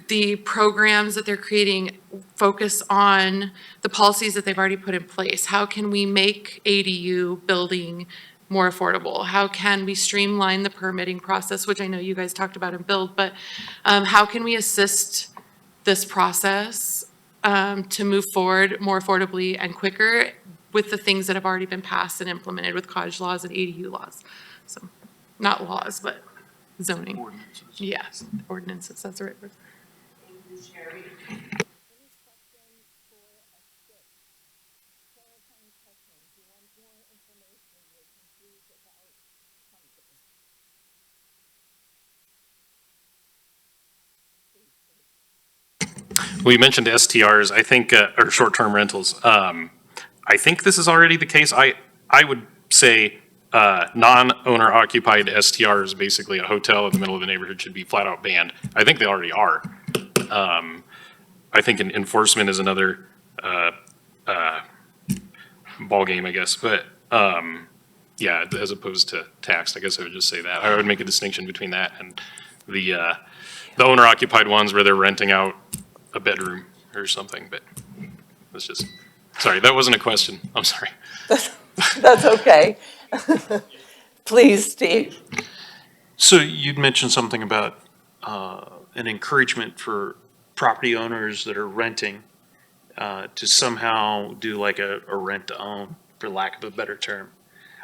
the programs that they're creating, focus on the policies that they've already put in place. How can we make ADU building more affordable? How can we streamline the permitting process, which I know you guys talked about in Build, but how can we assist this process to move forward more affordably and quicker with the things that have already been passed and implemented with cottage laws and ADU laws. So, not laws, but zoning. Ordinances. Yes, ordinances, that's the right word. Thank you, Sherry. We mentioned STRs, I think, or short-term rentals. I think this is already the case. I would say non-owner occupied STRs, basically a hotel in the middle of the neighborhood, should be flat out banned. I think they already are. I think enforcement is another ballgame, I guess. But yeah, as opposed to taxed, I guess I would just say that. I would make a distinction between that and the owner occupied ones where they're renting out a bedroom or something. But that's just, sorry, that wasn't a question. I'm sorry. That's okay. Please, Steve. So you'd mentioned something about an encouragement for property owners that are renting to somehow do like a rent to own, for lack of a better term.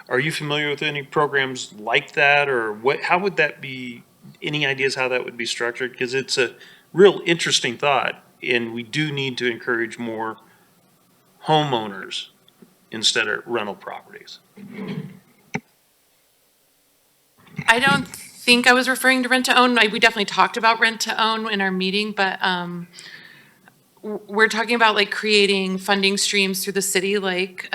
Are you familiar with any programs like that, or what? How would that be? Any ideas how that would be structured? Because it's a real interesting thought, and we do need to encourage more homeowners instead of rental properties. I don't think I was referring to rent to own. We definitely talked about rent to own in our meeting, but we're talking about like creating funding streams through the city, like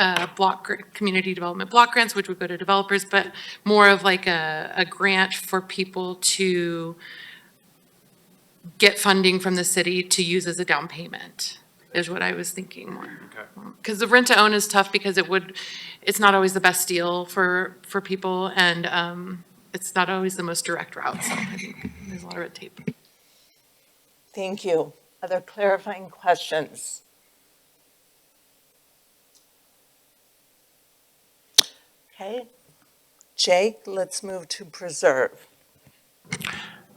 community development block grants, which would go to developers, but more of like a grant for people to get funding from the city to use as a down payment, is what I was thinking more. Because the rent to own is tough because it's not always the best deal for people, and it's not always the most direct route, so I think there's a lot of red tape. Thank you. Other clarifying questions? Okay. Jake, let's move to preserve.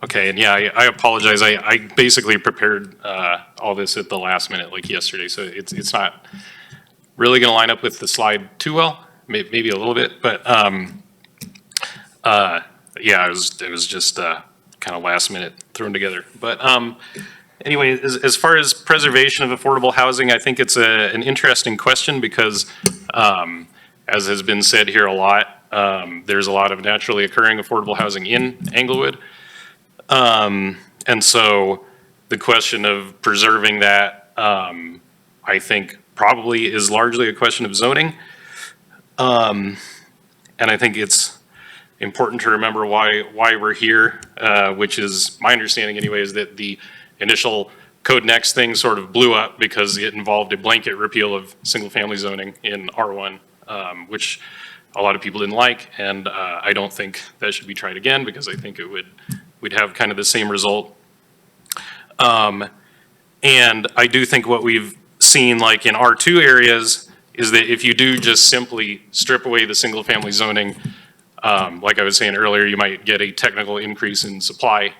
Okay, and yeah, I apologize. I basically prepared all this at the last minute, like yesterday, so it's not really going to line up with the slide too well, maybe a little bit, but yeah, it was just kind of last minute thrown together. But anyway, as far as preservation of affordable housing, I think it's an interesting question because, as has been said here a lot, there's a lot of naturally occurring affordable housing in Englewood. And so the question of preserving that, I think probably is largely a question of zoning. And I think it's important to remember why we're here, which is, my understanding anyway, is that the initial Code Next thing sort of blew up because it involved a blanket repeal of single-family zoning in R1, which a lot of people didn't like, and I don't think that should be tried again because I think we'd have kind of the same result. And I do think what we've seen like in R2 areas is that if you do just simply strip away the single-family zoning, like I was saying earlier, you might get a technical increase in supply,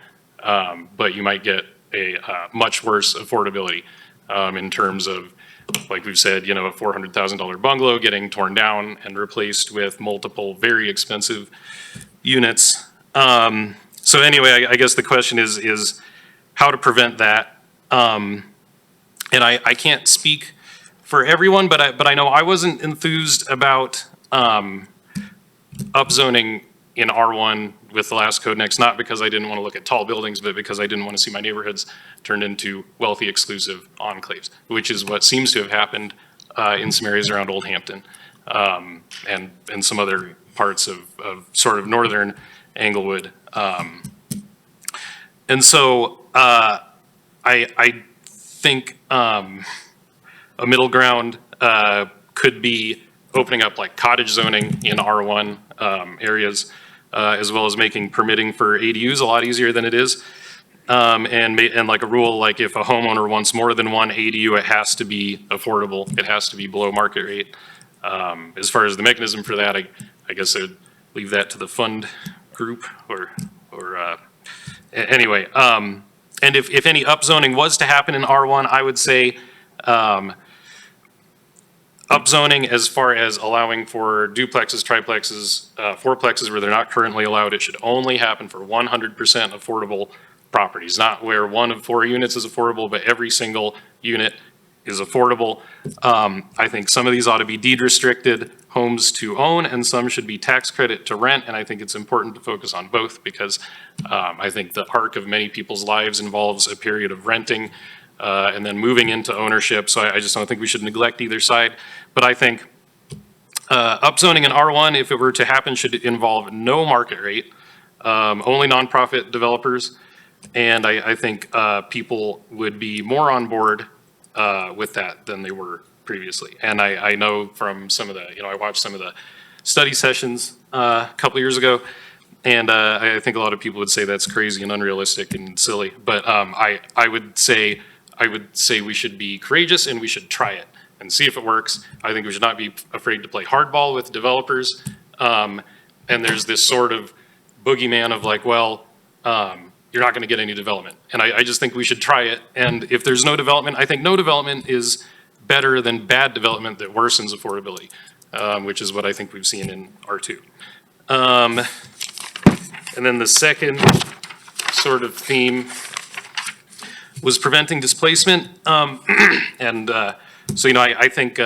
but you might get a much worse affordability in terms of, like we've said, you know, a $400,000 bungalow getting torn down and replaced with multiple very expensive units. So anyway, I guess the question is how to prevent that. And I can't speak for everyone, but I know I wasn't enthused about upzoning in R1 with the last Code Next, not because I didn't want to look at tall buildings, but because I didn't want to see my neighborhoods turned into wealthy, exclusive enclaves, which is what seems to have happened in some areas around Old Hampton and some other parts of sort of northern Englewood. And so I think a middle ground could be opening up like cottage zoning in R1 areas, as well as making permitting for ADUs a lot easier than it is. And like a rule, like if a homeowner wants more than one ADU, it has to be affordable. It has to be below market rate. As far as the mechanism for that, I guess I would leave that to the fund group or anyway. And if any upzoning was to happen in R1, I would say upzoning as far as allowing for duplexes, triplexes, fourplexes where they're not currently allowed, it should only happen for 100% affordable properties, not where one of 4 units is affordable, but every single unit is affordable. I think some of these ought to be deed restricted homes to own, and some should be tax credit to rent, and I think it's important to focus on both because I think the arc of many people's lives involves a period of renting and then moving into ownership. So I just don't think we should neglect either side. But I think upzoning in R1, if it were to happen, should involve no market rate, only nonprofit developers. And I think people would be more on board with that than they were previously. And I know from some of the, I watched some of the study sessions a couple years ago, and I think a lot of people would say that's crazy and unrealistic and silly. But I would say we should be courageous and we should try it and see if it works. I think we should not be afraid to play hardball with developers. And there's this sort of boogeyman of like, well, you're not going to get any development. And I just think we should try it. And if there's no development, I think no development is better than bad development that worsens affordability, which is what I think we've seen in R2. And then the second sort of theme was preventing displacement. And so, I think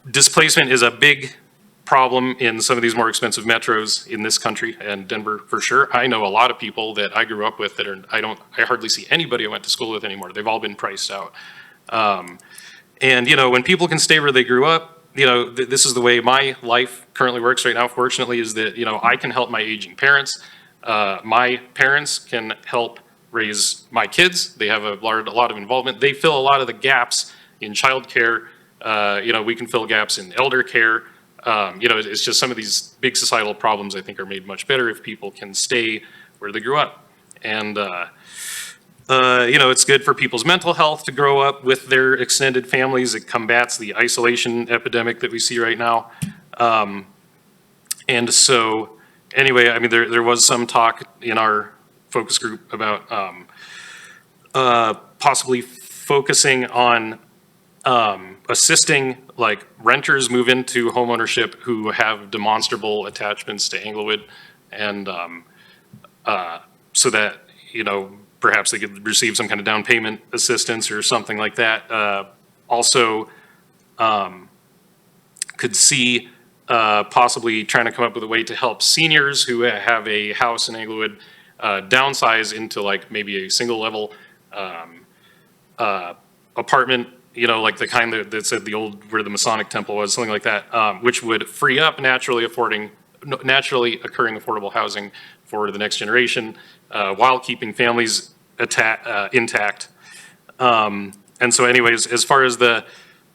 displacement is a big problem in some of these more expensive metros in this country, and Denver for sure. I know a lot of people that I grew up with that are, I hardly see anybody I went to school with anymore. They've all been priced out. And when people can stay where they grew up, this is the way my life currently works right now, fortunately, is that, I can help my aging parents. My parents can help raise my kids. They have a lot of involvement. They fill a lot of the gaps in childcare. We can fill gaps in elder care. It's just some of these big societal problems I think are made much better if people can stay where they grew up. And, it's good for people's mental health to grow up with their extended families. It combats the isolation epidemic that we see right now. And so, anyway, there was some talk in our focus group about possibly focusing on assisting like renters move into homeownership who have demonstrable attachments to Englewood, and so that perhaps they could receive some kind of down payment assistance or something like that. Also, could see possibly trying to come up with a way to help seniors who have a house in Englewood downsize into like maybe a single level apartment, like the kind that's at the old, where the Masonic temple was, something like that, which would free up naturally occurring affordable housing for the next generation, while keeping families intact. And so anyways, as far as the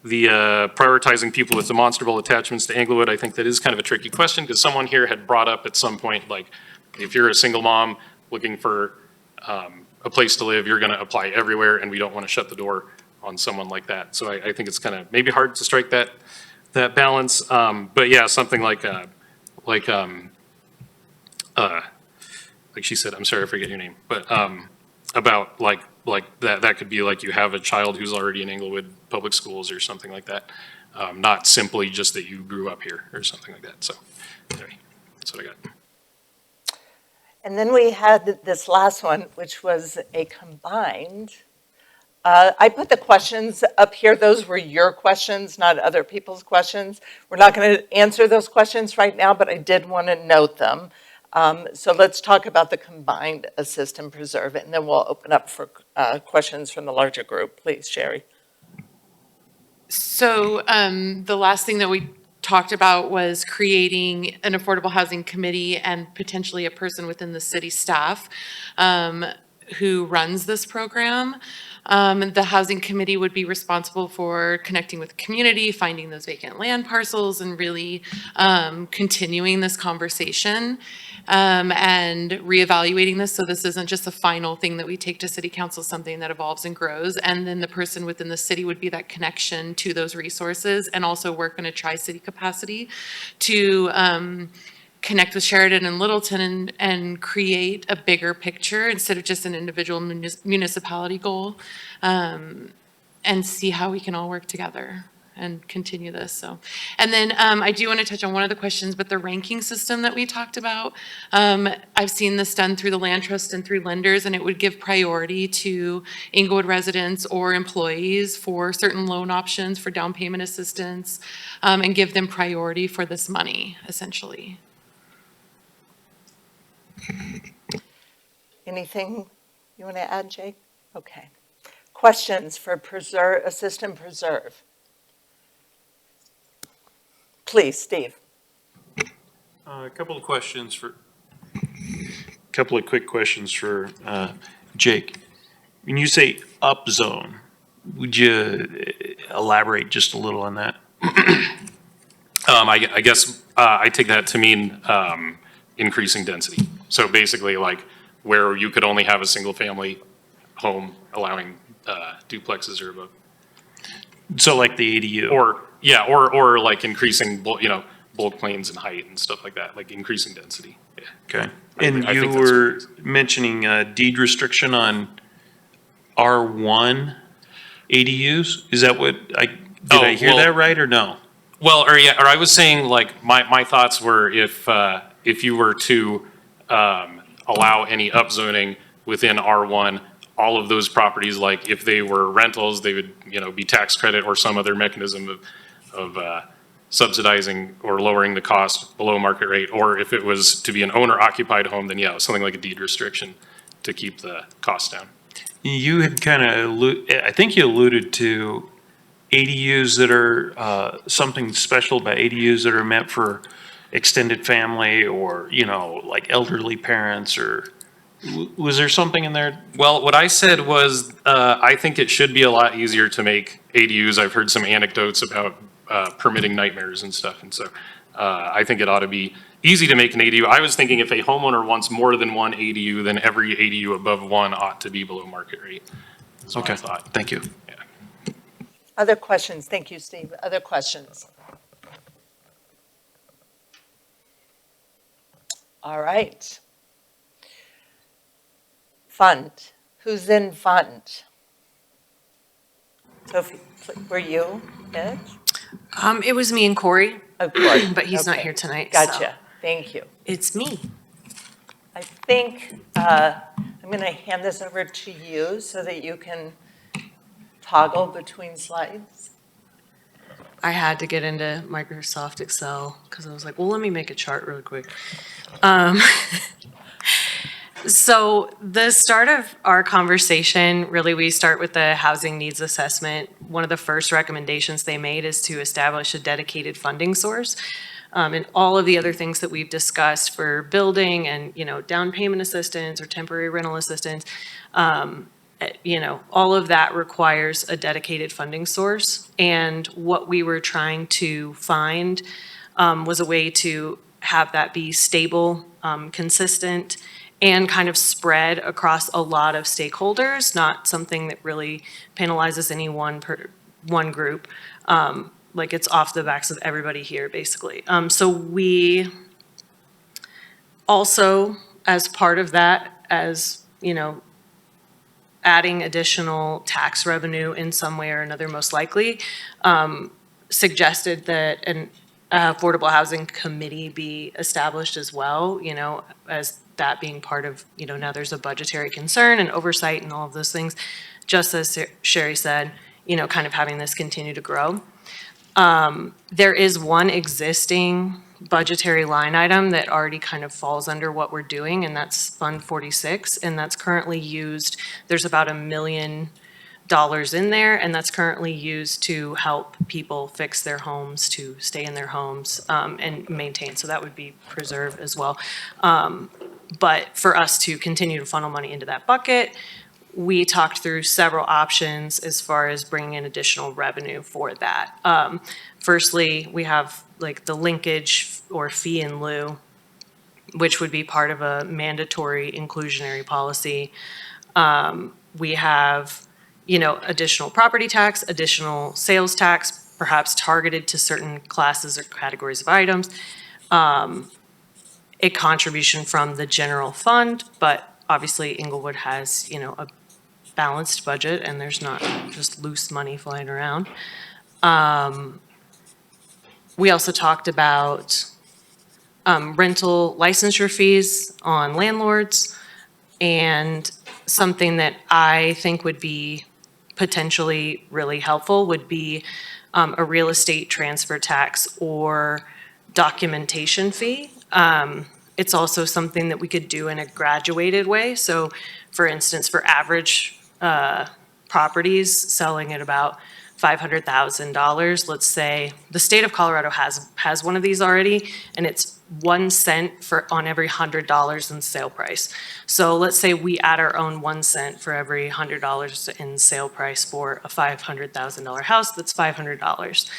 prioritizing people with demonstrable attachments to Englewood, I think that is kind of a tricky question, because someone here had brought up at some point, like, if you're a single mom looking for a place to live, you're going to apply everywhere, and we don't want to shut the door on someone like that. So I think it's kind of maybe hard to strike that balance. But yeah, something like she said, I'm sorry, I forget your name, but about like that could be like you have a child who's already in Englewood public schools or something like that. Not simply just that you grew up here or something like that. So anyway, that's what I got. And then we had this last one, which was a combined. I put the questions up here. Those were your questions, not other people's questions. We're not going to answer those questions right now, but I did want to note them. So let's talk about the combined assist and preserve it, and then we'll open up for questions from the larger group. Please, Sherry. So the last thing that we talked about was creating an affordable housing committee and potentially a person within the city staff who runs this program. The housing committee would be responsible for connecting with the community, finding those vacant land parcels, and really continuing this conversation and reevaluating this. So this isn't just a final thing that we take to city council, something that evolves and grows. And then the person within the city would be that connection to those resources, and also work in a tri-city capacity to connect with Sheridan and Littleton and create a bigger picture instead of just an individual municipality goal, and see how we can all work together and continue this. So, and then I do want to touch on one of the questions, but the ranking system that we talked about, I've seen this done through the land trust and through lenders, and it would give priority to Englewood residents or employees for certain loan options for down payment assistance, and give them priority for this money, essentially. Anything you want to add, Jake? Okay. questions for Assistant Preserve? Please, Steve. A couple of quick questions for Jake. When you say up zone, would you elaborate just a little on that? I guess I take that to mean increasing density. So basically, like where you could only have a single family home, allowing duplexes or above. So like the ADU? Or like increasing, bulk planes and height and stuff like that, like increasing density. Yeah. Okay. I And think you that's were mentioning deed restriction on R1 ADUs? Is that what did I hear that right or no? Well, or I was saying like my thoughts were if you were to allow any upzoning within R1, all of those properties, like if they were rentals, they would, be tax credit or some other mechanism of subsidizing or lowering the cost below market rate. Or if it was to be an owner occupied home, then something like a deed restriction to keep the cost down. You had kind of, I think you alluded to ADUs that are, something special about ADUs that are meant for extended family or, like elderly parents or, was there something in there? Well, what I said was, I think it should be a lot easier to make ADUs. I've heard some anecdotes about permitting nightmares and stuff, and so I think it ought to be easy to make an ADU. I was thinking if a homeowner wants more than one ADU, then every ADU above one ought to be below market rate. Is what I thought. Thank you. Yeah. Other questions? Thank you, Steve. Other questions? All right. Fund. Who's in fund? Sophie, were you, Mitch? It was me and Corey, Of course. but he's not Okay. here tonight. so Gotcha. Thank you. It's me. I think I'm going to hand this over to you so that you can toggle between slides. I had to get into Microsoft Excel because I was like, well, let me make a chart really quick. So the start of our conversation, really, we start with the housing needs assessment. One of the first recommendations they made is to establish a dedicated funding source. And all of the other things that we've discussed for building and, down payment assistance or temporary rental assistance, all of that requires a dedicated funding source. And what we were trying to find was a way to have that be stable, consistent, and kind of spread across a lot of stakeholders, not something that really penalizes any one group. Like it's off the backs of everybody here, basically. So we also, as part of that, as, adding additional tax revenue in some way or another, most likely, suggested that an affordable housing committee be established as well, as that being part of, now there's a budgetary concern and oversight and all of those things. Just as Sherry said, kind of having this continue to grow. There is one existing budgetary line item that already kind of falls under what we're doing, and that's Fund 46, and that's currently used, there's about $1 million in there, and that's currently used to help people fix their homes, to stay in their homes, and maintain, so that would be preserved as well. But for us to continue to funnel money into that bucket, we talked through several options as far as bringing in additional revenue for that. Firstly, we have like the linkage or fee in lieu, which would be part of a mandatory inclusionary policy. We have, additional property tax, additional sales tax, perhaps targeted to certain classes or categories of items. A contribution from the general fund, but obviously Inglewood has, a balanced budget and there's not just loose money flying around. We also talked about rental licensure fees on landlords, and something that I think would be potentially really helpful would be a real estate transfer tax or documentation fee. It's also something that we could do in a graduated way. So for instance, for average properties selling at about $500,000. Let's say the state of Colorado has one of these already, and it's 1 cent on every $100 in sale price. So let's say we add our own 1 cent for every $100 in sale price for a $500,000 house, that's $500.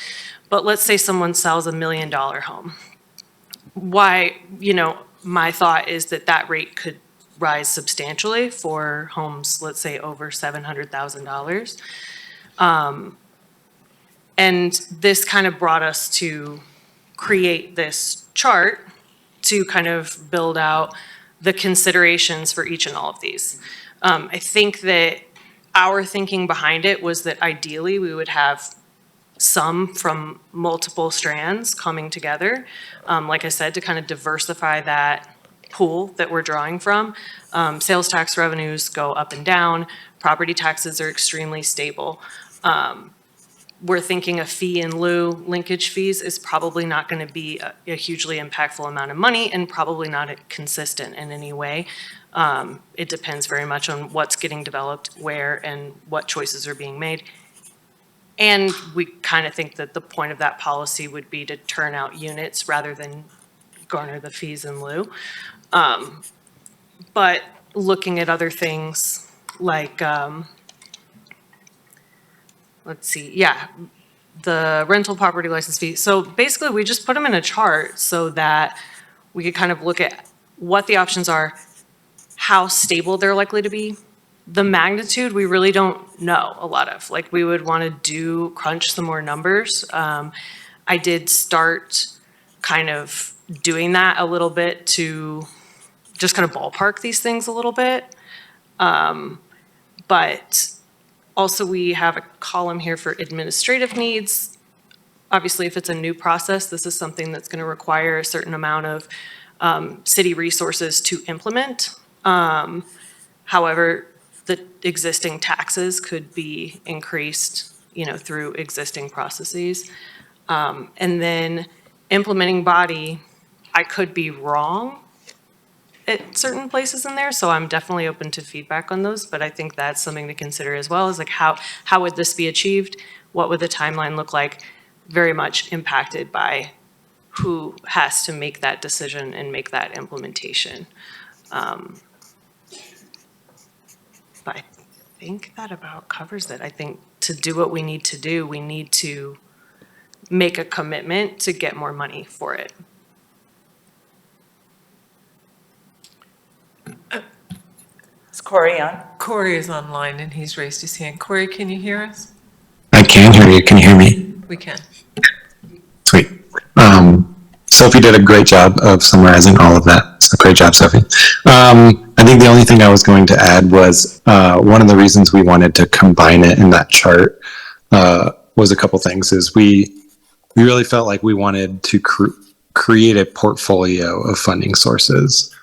But let's say someone sells $1 million home. Why, my thought is that rate could rise substantially for homes, let's say over $700,000. And this kind of brought us to create this chart to kind of build out the considerations for each and all of these. I think that our thinking behind it was that ideally we would have some from multiple strands coming together, like I said, to kind of diversify that pool that we're drawing from. Sales tax revenues go up and down. Property taxes are extremely stable. We're thinking a fee in lieu, linkage fees is probably not going to be a hugely impactful amount of money and probably not consistent in any way. It depends very much on what's getting developed, where, and what choices are being made. And we kind of think that the point of that policy would be to turn out units rather than garner the fees in lieu. But looking at other things like, let's see, yeah, the rental property license fee. So basically, we just put them in a chart so that we could kind of look at what the options are, how stable they're likely to be. The magnitude, we really don't know a lot of. Like, we would want to crunch some more numbers. I did start kind of doing that a little bit to just kind of ballpark these things a little bit. But also, we have a column here for administrative needs. Obviously, if it's a new process, this is something that's going to require a certain amount of city resources to implement. However, the existing taxes could be increased, through existing processes. And then implementing body, I could be wrong at certain places in there, so I'm definitely open to feedback on those, but I think that's something to consider as well, is like how would this be achieved? What would the timeline look like? Very much impacted by who has to make that decision and make that implementation. But I think that about covers it. I think to do what we need to do, we need to make a commitment to get more money for it. Is Corey on? Corey is online and he's raised his hand. Corey, can you hear us? I can hear you. Can you hear me? We can. Sweet. Sophie did a great job of summarizing all of that. So great job, Sophie. I think the only thing I was going to add was one of the reasons we wanted to combine it in that chart was a couple things. Is we really felt like we wanted to create a portfolio of funding sources,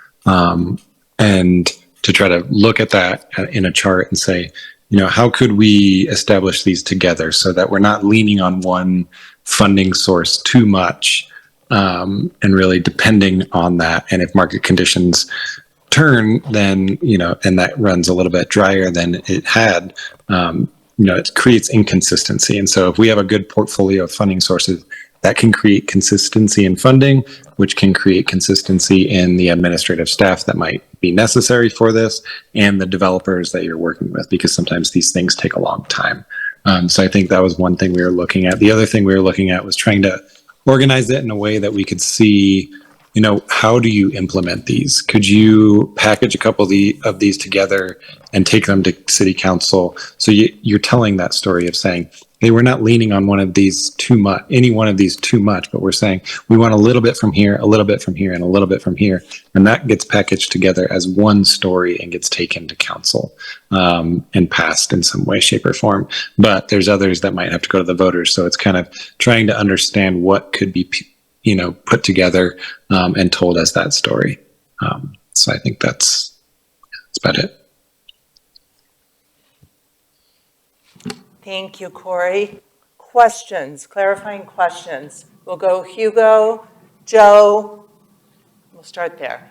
and to try to look at that in a chart and say, how could we establish these together so that we're not leaning on one funding source too much, and really depending on that. And if market conditions turn, then, and that runs a little bit drier than it had, it creates inconsistency. And so if we have a good portfolio of funding sources, that can create consistency in funding, which can create consistency in the administrative staff that might be necessary for this, and the developers that you're working with, because sometimes these things take a long time. So I think that was one thing we were looking at. The other thing we were looking at was trying to organize it in a way that we could see, how do you implement these? Could you package a couple of these together and take them to city council? So you're telling that story of saying, hey, we're not leaning on one of these too much, any one of these too much, but we're saying we want a little bit from here, a little bit from here, and a little bit from here. And that gets packaged together as one story and gets taken to council, and passed in some way, shape, or form. But there's others that might have to go to the voters. So it's kind of trying to understand what could be, put together, and told as that story. So I think that's about it. Thank you, Corey. Questions, clarifying questions. We'll go Hugo, Joe. We'll start there.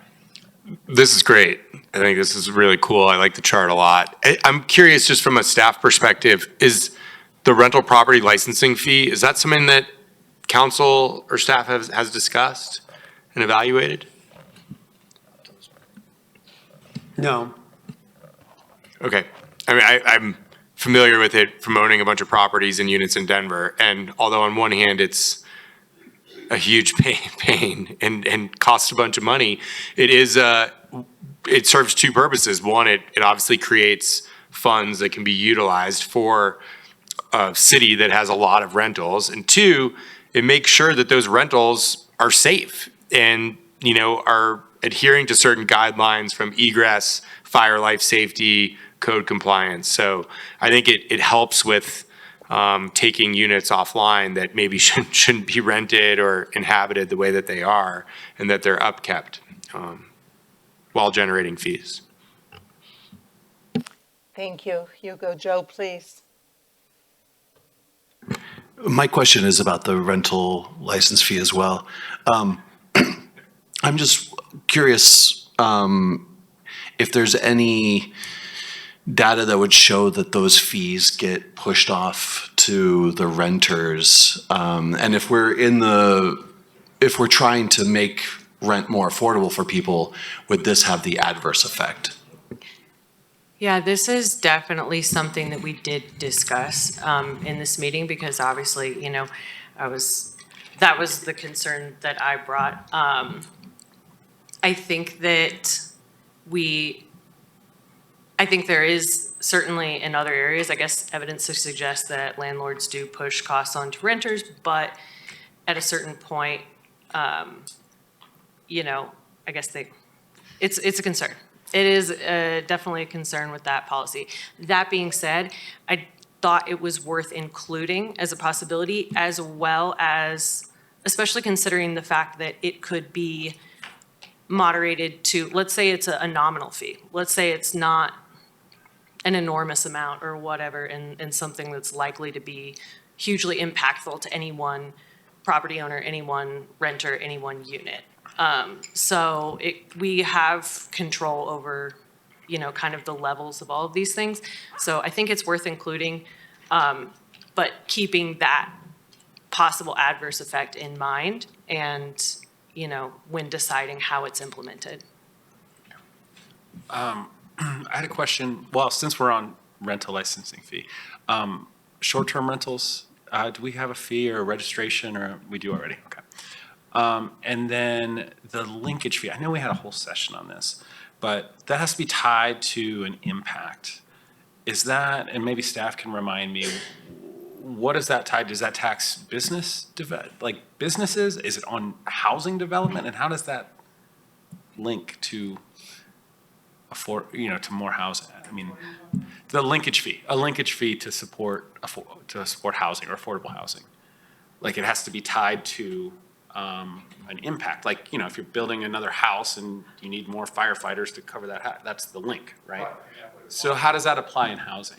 This is great. I think this is really cool. I like the chart a lot. I'm curious, just from a staff perspective, is the rental property licensing fee, is that something that council or staff has discussed and evaluated? No. Okay. I mean, I'm familiar with it from owning a bunch of properties and units in Denver. And although on one hand, it's a huge pain and costs a bunch of money, it serves two purposes. One, it obviously creates funds that can be utilized for a city that has a lot of rentals. And two, it makes sure that those rentals are safe and, are adhering to certain guidelines from egress, fire, life safety, code compliance. So I think it helps with taking units offline that maybe shouldn't be rented or inhabited the way that they are, and that they're upkept while generating fees. Thank you. Hugo. Joe, please. My question is about the rental license fee as well. I'm just curious if there's any data that would show that those fees get pushed off to the renters, and if we're trying to make rent more affordable for people, would this have the adverse effect? Yeah, this is definitely something that we did discuss in this meeting, because obviously, that was the concern that I brought. I think there is certainly in other areas, I guess, evidence to suggest that landlords do push costs onto renters, but at a certain point, I guess it's a concern. It is definitely a concern with that policy. That being said, I thought it was worth including as a possibility, as well as, especially considering the fact that it could be moderated to, let's say it's a nominal fee. Let's say it's not an enormous amount or whatever, and something that's likely to be hugely impactful to any one property owner, any one renter, any one unit. So we have control over, kind of the levels of all of these things. So I think it's worth including, but keeping that possible adverse effect in mind and, when deciding how it's implemented. I had a question. Well, since we're on rental licensing fee, short-term rentals, do we have a fee or a registration, or we do already? Okay. And then the linkage fee. I know we had a whole session on this, but that has to be tied to an impact. Is that, and maybe staff can remind me, what is that tied to? Does that tax businesses? Is it on housing development? And how does that link to to more housing? I mean, the linkage fee, a linkage fee to support housing or affordable housing. Like, it has to be tied to an impact. Like, if you're building another house and you need more firefighters to cover that house, that's the link, right? So how does that apply in housing?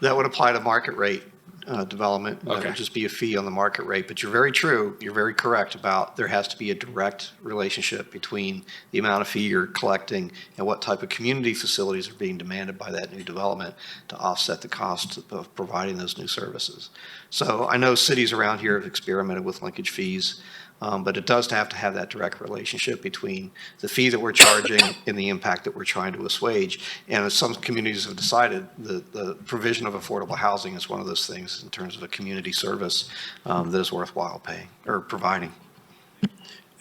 That would apply to market rate development. That Okay. would just be a fee on the market rate. But you're very true, you're very correct about there has to be a direct relationship between the amount of fee you're collecting and what type of community facilities are being demanded by that new development to offset the cost of providing those new services. So I know cities around here have experimented with linkage fees, but it does have to have that direct relationship between the fee that we're charging and the impact that we're trying to assuage. And as some communities have decided, the provision of affordable housing is one of those things in terms of a community service that is worthwhile paying or providing.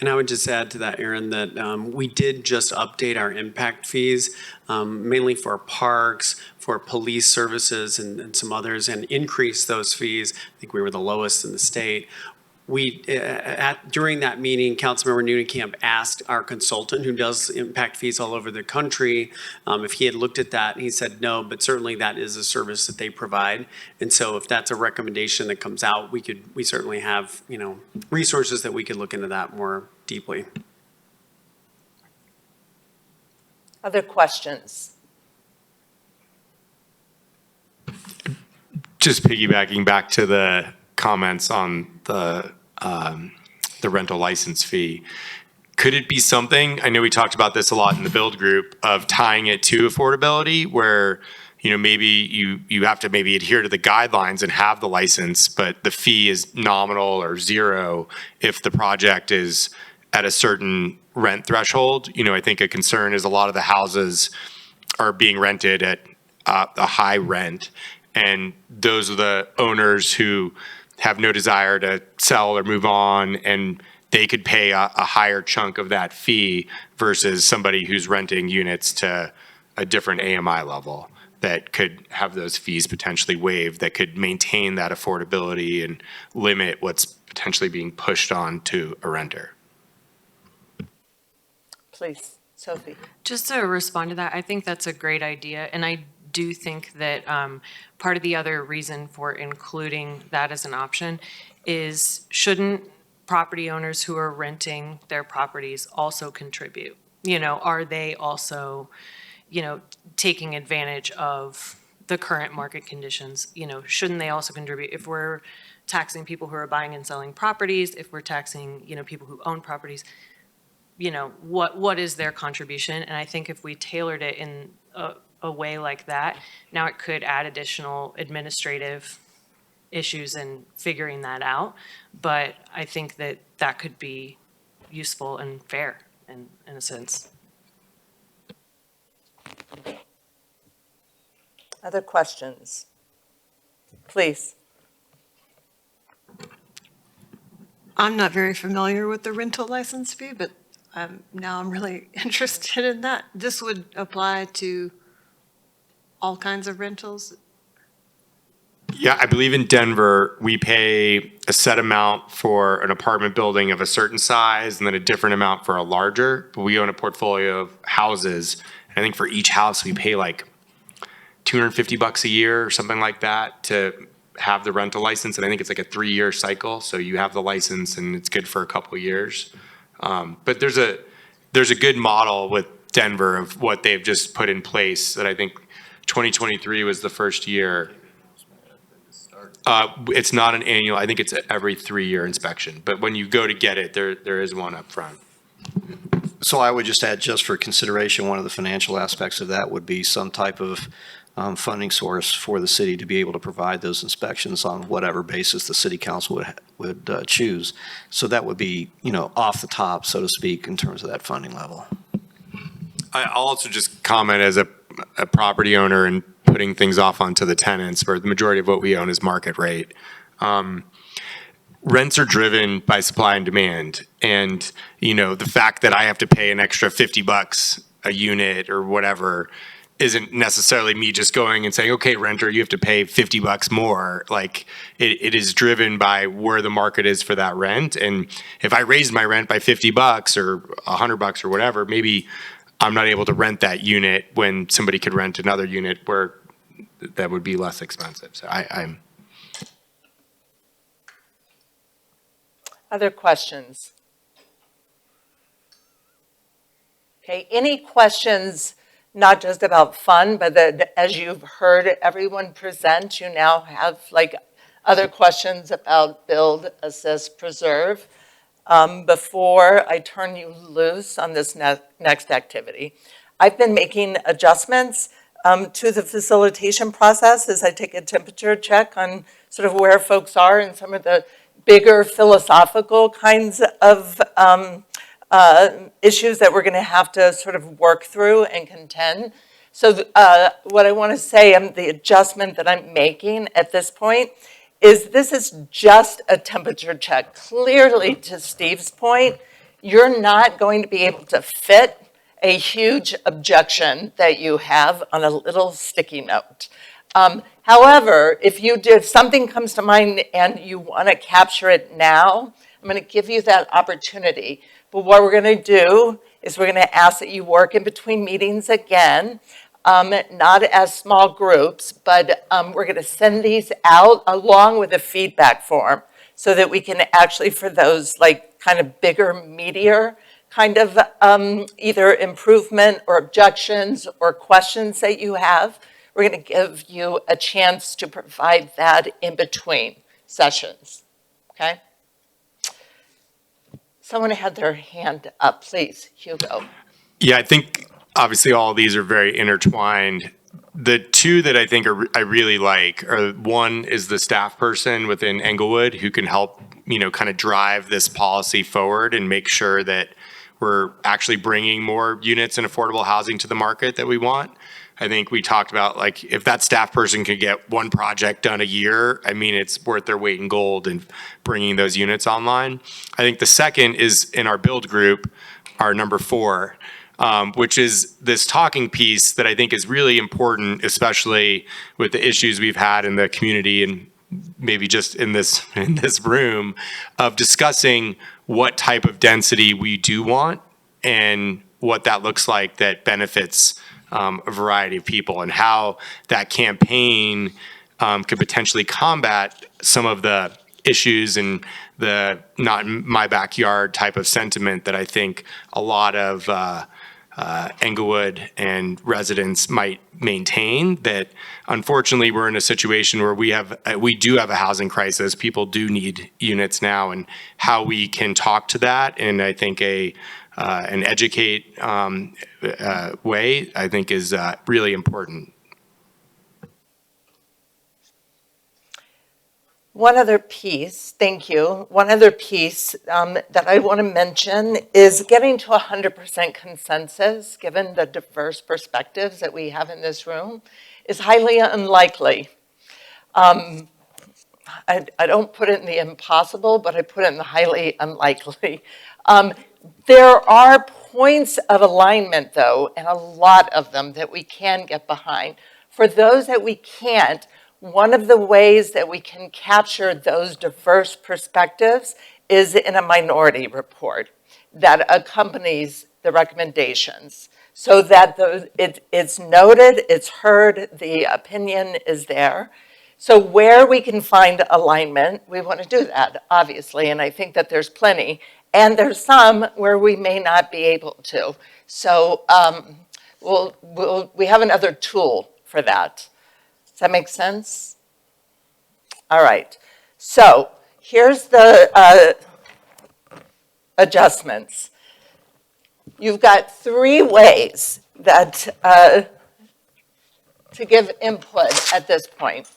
And I would just add to that, Aaron, that we did just update our impact fees, mainly for parks, for police services and some others, and increase those fees. I think we were the lowest in the state. We, during that meeting, Councilmember Nunecamp asked our consultant, who does impact fees all over the country, if he had looked at that. He said no, but certainly that is a service that they provide. And so if that's a recommendation that comes out, we certainly have, resources that we could look into that more deeply. Other questions? Just piggybacking back to the comments on the rental license fee. Could it be something, I know we talked about this a lot in the build group, of tying it to affordability where, maybe you have to maybe adhere to the guidelines and have the license, but the fee is nominal or zero if the project is at a certain rent threshold. I think a concern is a lot of the houses are being rented at a high rent, and those are the owners who have no desire to sell or move on, and they could pay a higher chunk of that fee versus somebody who's renting units to a different AMI level that could have those fees potentially waived, that could maintain that affordability and limit what's potentially being pushed on to a renter. Please, Sophie. Just to respond to that, I think that's a great idea. And I do think that part of the other reason for including that as an option is shouldn't property owners who are renting their properties also contribute? Are they also, taking advantage of the current market conditions? Shouldn't they also contribute? If we're taxing people who are buying and selling properties, if we're taxing, people who own properties, what is their contribution? And I think if we tailored it in a way like that, now it could add additional administrative issues in figuring that out. But I think that that could be useful and fair in a sense. Other questions? Please. I'm not very familiar with the rental license fee, but now I'm really interested in that. This would apply to all kinds of rentals? Yeah, I believe in Denver, we pay a set amount for an apartment building of a certain size and then a different amount for a larger. But we own a portfolio of houses. And I think for each house, we pay like $250 a year or something like that to have the rental license. And I think it's like a 3-year cycle. So you have the license and it's good for a couple of years. But there's a good model with Denver of what they've just put in place that I think 2023 was the first year. It's not an annual, I think it's every 3-year inspection, but when you go to get it, there is one up front. So I would just add, just for consideration, one of the financial aspects of that would be some type of funding source for the city to be able to provide those inspections on whatever basis the city council would choose. So that would be, off the top, so to speak, in terms of that funding level. I'll also just comment as a property owner and putting things off onto the tenants, where the majority of what we own is market rate. Rents are driven by supply and demand. And, the fact that I have to pay an extra $50 a unit or whatever isn't necessarily me just going and saying, okay, renter, you have to pay $50 more. Like it is driven by where the market is for that rent. And if I raised my rent by $50 or $100 or whatever, maybe I'm not able to rent that unit when somebody could rent another unit where that would be less expensive. So I'm. Other questions? Okay, any questions, not just about fun, but that as you've heard everyone present, you now have other questions about build, assist, preserve. Before I turn you loose on this next activity, I've been making adjustments to the facilitation process as I take a temperature check on sort of where folks are in some of the bigger philosophical kinds of issues that we're going to have to sort of work through and contend. So what I want to say, the adjustment that I'm making at this point is this is just a temperature check. Clearly, to Steve's point, you're not going to be able to fit a huge objection that you have on a little sticky note. However, if something comes to mind and you want to capture it now, I'm going to give you that opportunity. But what we're going to do is we're going to ask that you work in between meetings again, not as small groups, but we're going to send these out along with a feedback form so that we can actually, for those kind of bigger, meatier kind of either improvement or objections or questions that you have, we're going to give you a chance to provide that in between sessions, okay? Someone had their hand up, please, Hugo. Yeah, I think obviously all of these are very intertwined. The two that I think I really like are, one is the staff person within Englewood who can help, kind of drive this policy forward and make sure that we're actually bringing more units and affordable housing to the market that we want. I think we talked about, like, if that staff person could get one project done a year, I mean, it's worth their weight in gold in bringing those units online. I think the second is in our build group, our number 4, which is this talking piece that I think is really important, especially with the issues we've had in the community and maybe just in this room, of discussing what type of density we do want and what that looks like that benefits a variety of people, and how that campaign could potentially combat some of the issues and the not in my backyard type of sentiment that I think a lot of Englewood and residents might maintain. That unfortunately we're in a situation where we do have a housing crisis. People do need units now, and how we can talk to that, and I think an educate way, I think, is really important. One other piece, thank you. One other piece that I want to mention is getting to 100% consensus, given the diverse perspectives that we have in this room, is highly unlikely. I don't put it in the impossible, but I put it in the highly unlikely. There are points of alignment, though, and a lot of them that we can get behind. For those that we can't, one of the ways that we can capture those diverse perspectives is in a minority report that accompanies the recommendations, so that it's noted, it's heard, the opinion is there. So where we can find alignment, we want to do that, obviously, and I think that there's plenty. And there's some where we may not be able to. So we have another tool for that. Does that make sense? All right. So here's the adjustments. You've got 3 ways that to give input at this point.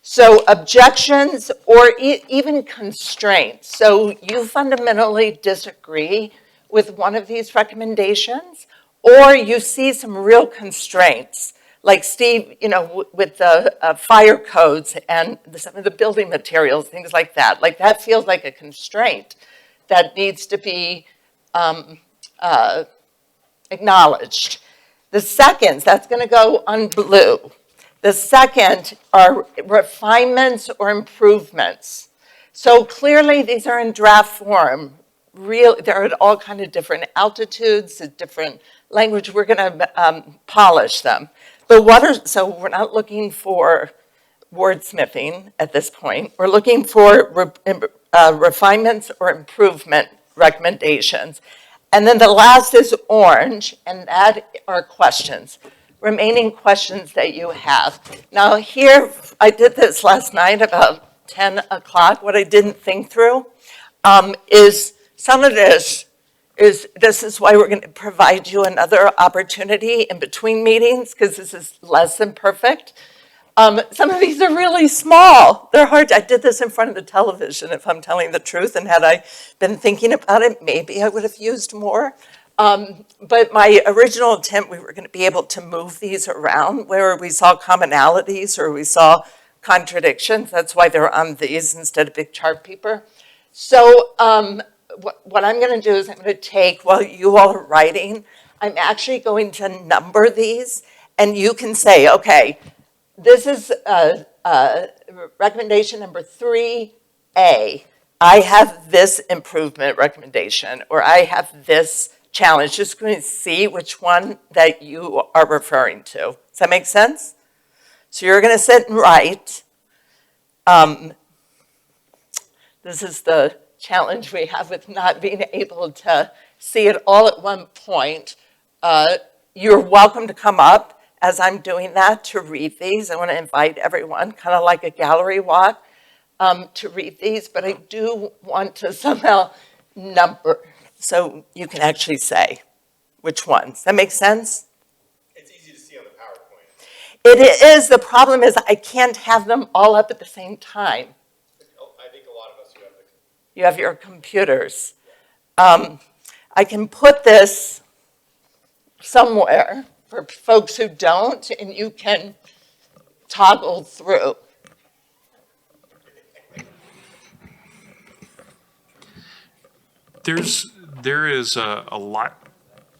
So objections or even constraints. So you fundamentally disagree with one of these recommendations, or you see some real constraints, like Steve, with the fire codes and some of the building materials, things like that. Like, that feels like a constraint that needs to be acknowledged. The seconds, that's going to go on blue. The second are refinements or improvements. So clearly these are in draft form. They're at all kind of different altitudes, different language. We're going to polish them. But so we're not looking for wordsmithing at this point. We're looking for refinements or improvement recommendations. And then the last is orange, and that are questions. Remaining questions that you have. Now here, I did this last night about 10 o'clock. What I didn't think through is some of this is why we're going to provide you another opportunity in between meetings, because this is less than perfect. Some of these are really small. They're hard. I did this in front of the television, if I'm telling the truth, and had I been thinking about it, maybe I would have used more. But my original intent, we were going to be able to move these around where we saw commonalities or we saw contradictions. That's why they're on these instead of big chart paper. So what I'm going to do is I'm going to take, while you all are writing, I'm actually going to number these, and you can say, okay, this is recommendation number 3A. I have this improvement recommendation, or I have this challenge. Just going to see which one that you are referring to. Does that make sense? So you're going to sit and write. This is the challenge we have with not being able to see it all at one point. You're welcome to come up as I'm doing that to read these. I want to invite everyone, kind of like a gallery walk, to read these, but I do want to somehow number So you can actually say which ones. That makes sense? It's easy to see on the PowerPoint. It is. The problem is I can't have them all up at the same time. I think a lot of us who have the. You have your computers. I can put this somewhere for folks who don't, and you can toggle through. There is a lot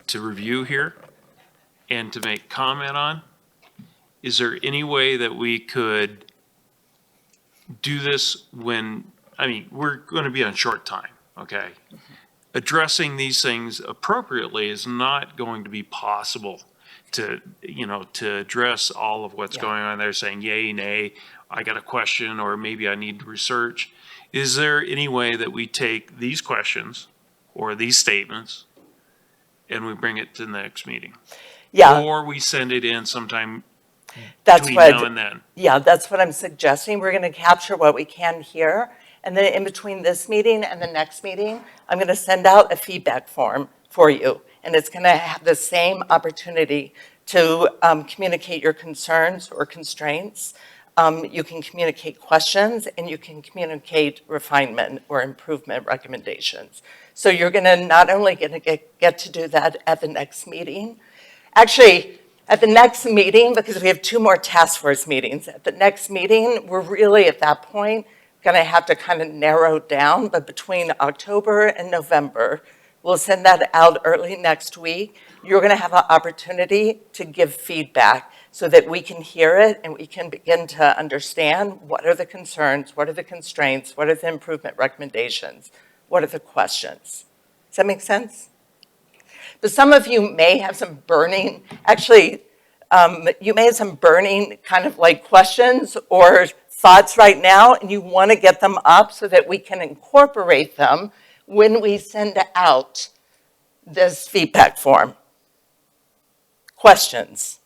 to review here and to make comment on. Is there any way that we could do this when, I mean, we're going to be on short time, okay? Addressing these things appropriately is not going to be possible to, to address all of what's going on there, saying yay, nay, I got a question, or maybe I need to research. Is there any way that we take these questions or these statements and we bring it to the next meeting? Yeah. Or we send it in sometime That's between what, now and then? yeah, that's what I'm suggesting. We're going to capture what we can here. And then in between this meeting and the next meeting, I'm going to send out a feedback form for you. And it's going to have the same opportunity to communicate your concerns or constraints. You can communicate questions, and you can communicate refinement or improvement recommendations. So you're going to not only get to do that at the next meeting. Actually, at the next meeting, because we have 2 more task force meetings, at the next meeting, we're really at that point going to have to kind of narrow down, but between October and November, we'll send that out early next week. You're going to have an opportunity to give feedback so that we can hear it and we can begin to understand what are the concerns, what are the constraints, what are the improvement recommendations, what are the questions. Does that make sense? But some of you may have some burning, actually, you may have some burning kind of like questions or thoughts right now, and you want to get them up so that we can incorporate them when we send out this feedback form. Questions?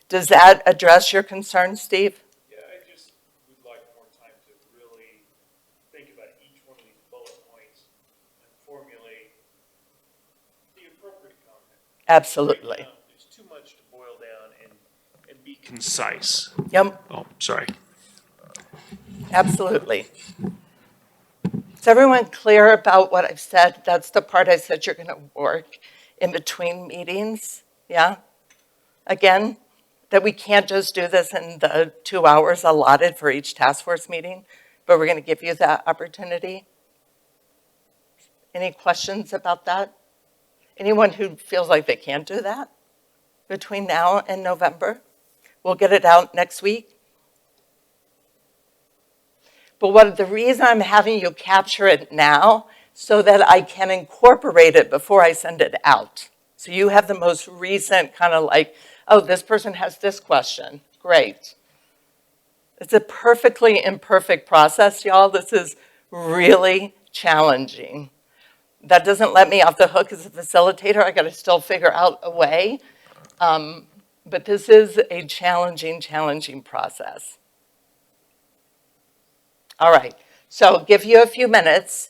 Does that address your concerns, Steve? Yeah, I just would like more time to really think about each one of these bullet points and formulate the appropriate comment. Absolutely. Right now, there's too much to boil down and be concise. Yep. Oh, sorry. Absolutely. Is everyone clear about what I've said? That's the part I said you're going to work in between meetings. Yeah? Again, that we can't just do this in the 2 hours allotted for each task force meeting, but we're going to give you that opportunity. Any questions about that? Anyone who feels like they can't do that between now and November? We'll get it out next week. But the reason I'm having you capture it now so that I can incorporate it before I send it out. So you have the most recent kind of like, oh, this person has this question. Great. It's a perfectly imperfect process, y'all. This is really challenging. That doesn't let me off the hook as a facilitator. I got to still figure out a way. But this is a challenging process. All right, so give you a few minutes.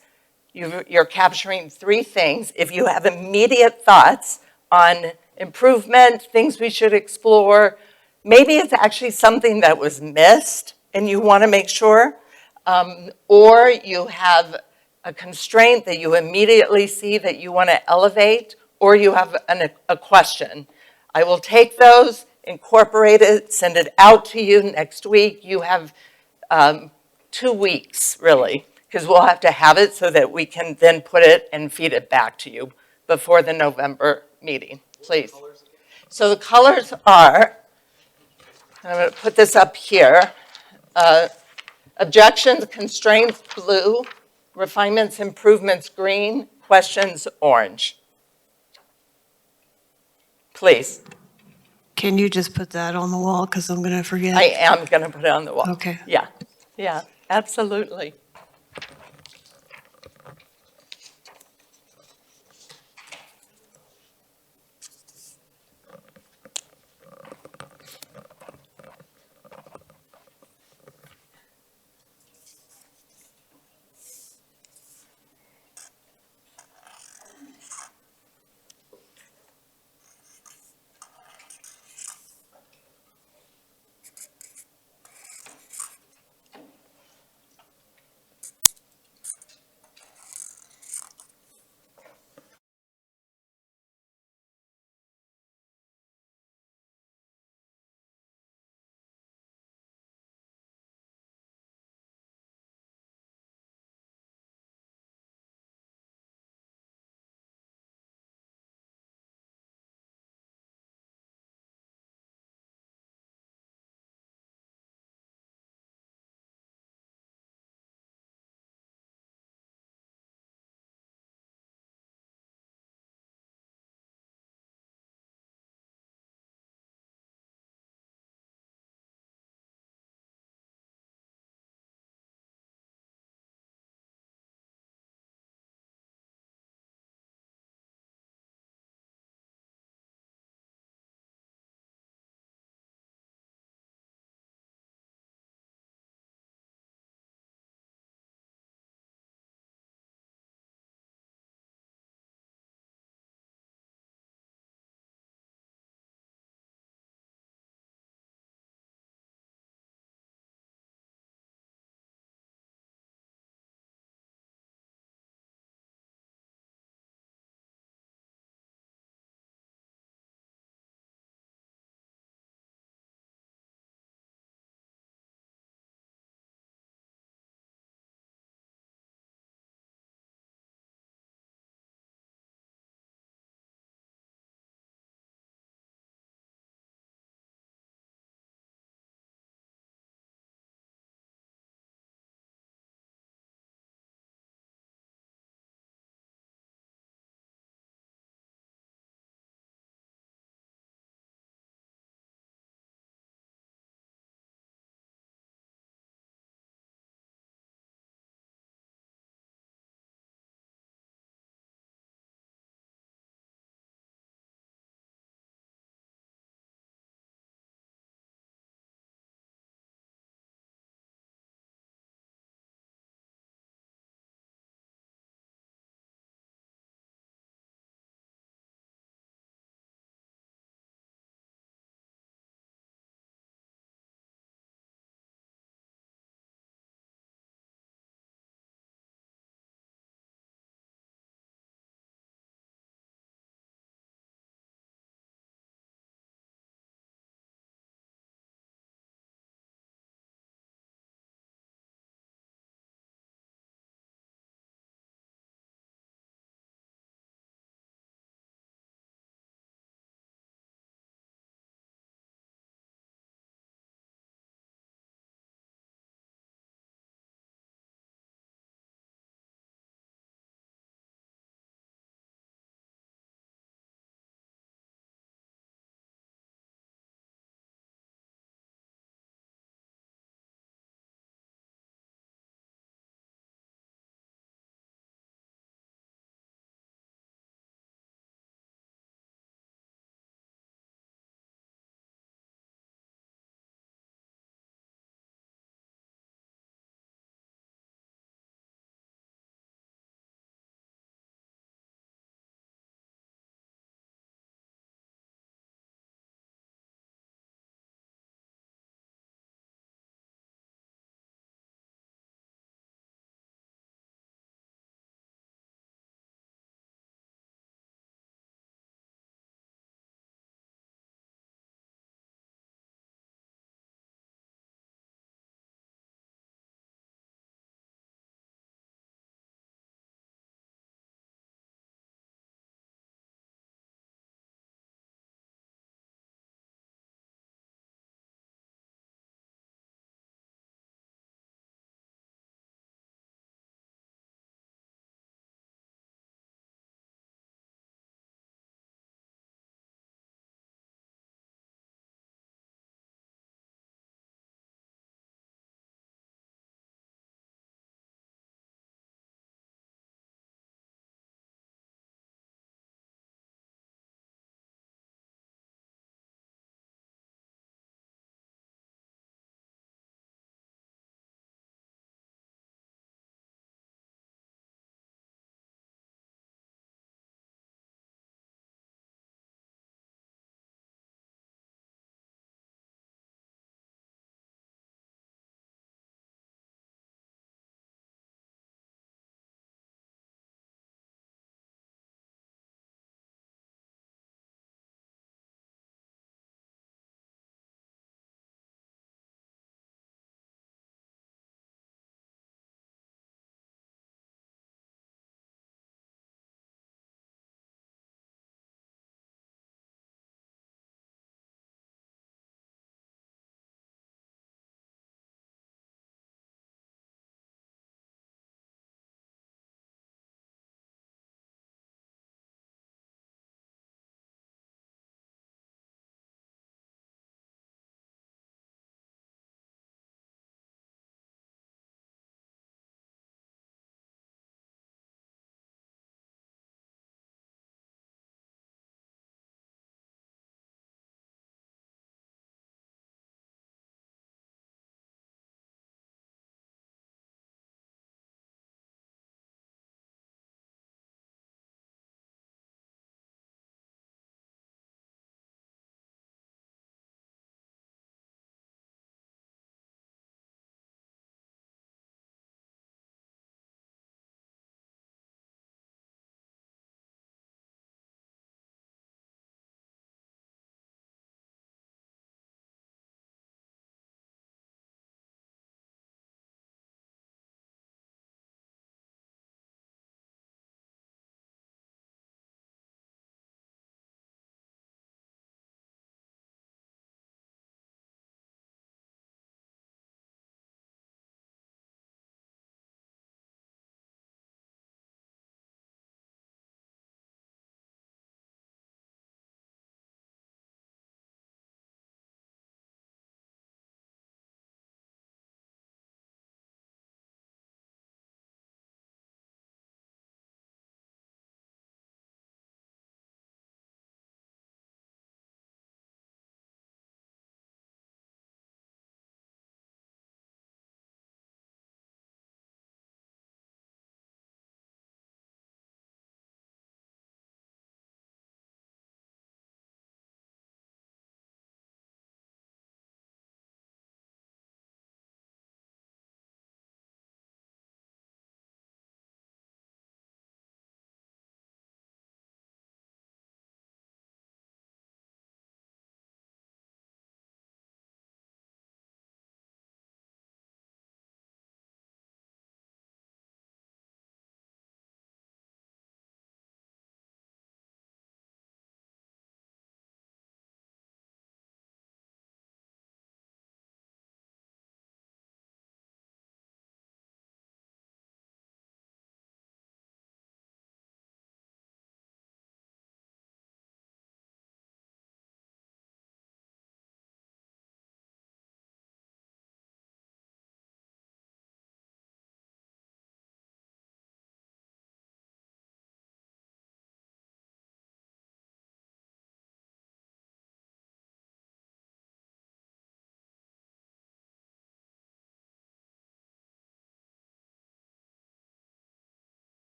You're capturing 3 things. If you have immediate thoughts on improvement, things we should explore, maybe it's actually something that was missed and you want to make sure, or you have a constraint that you immediately see that you want to elevate, or you have a question. I will take those, incorporate it, send it out to you next week. You have 2 weeks, really, because we'll have to have it so that we can then put it and feed it back to you before the November meeting, please. So the colors are, I'm going to put this up here, objections, constraints, blue, refinements, improvements, green, questions, orange. Please. Can you just put that on the wall, because I'm going to forget? I am going to put it on the wall. Okay. Yeah, yeah, absolutely.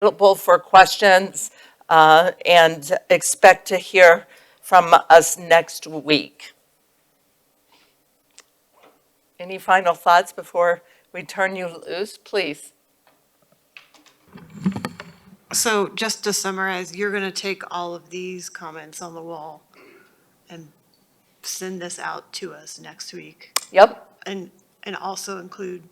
available for questions and expect to hear from us next week. Any final thoughts before we turn you loose, please? So just to summarize, you're going to take all of these comments on the wall and send this out to us next week? Yep. And also include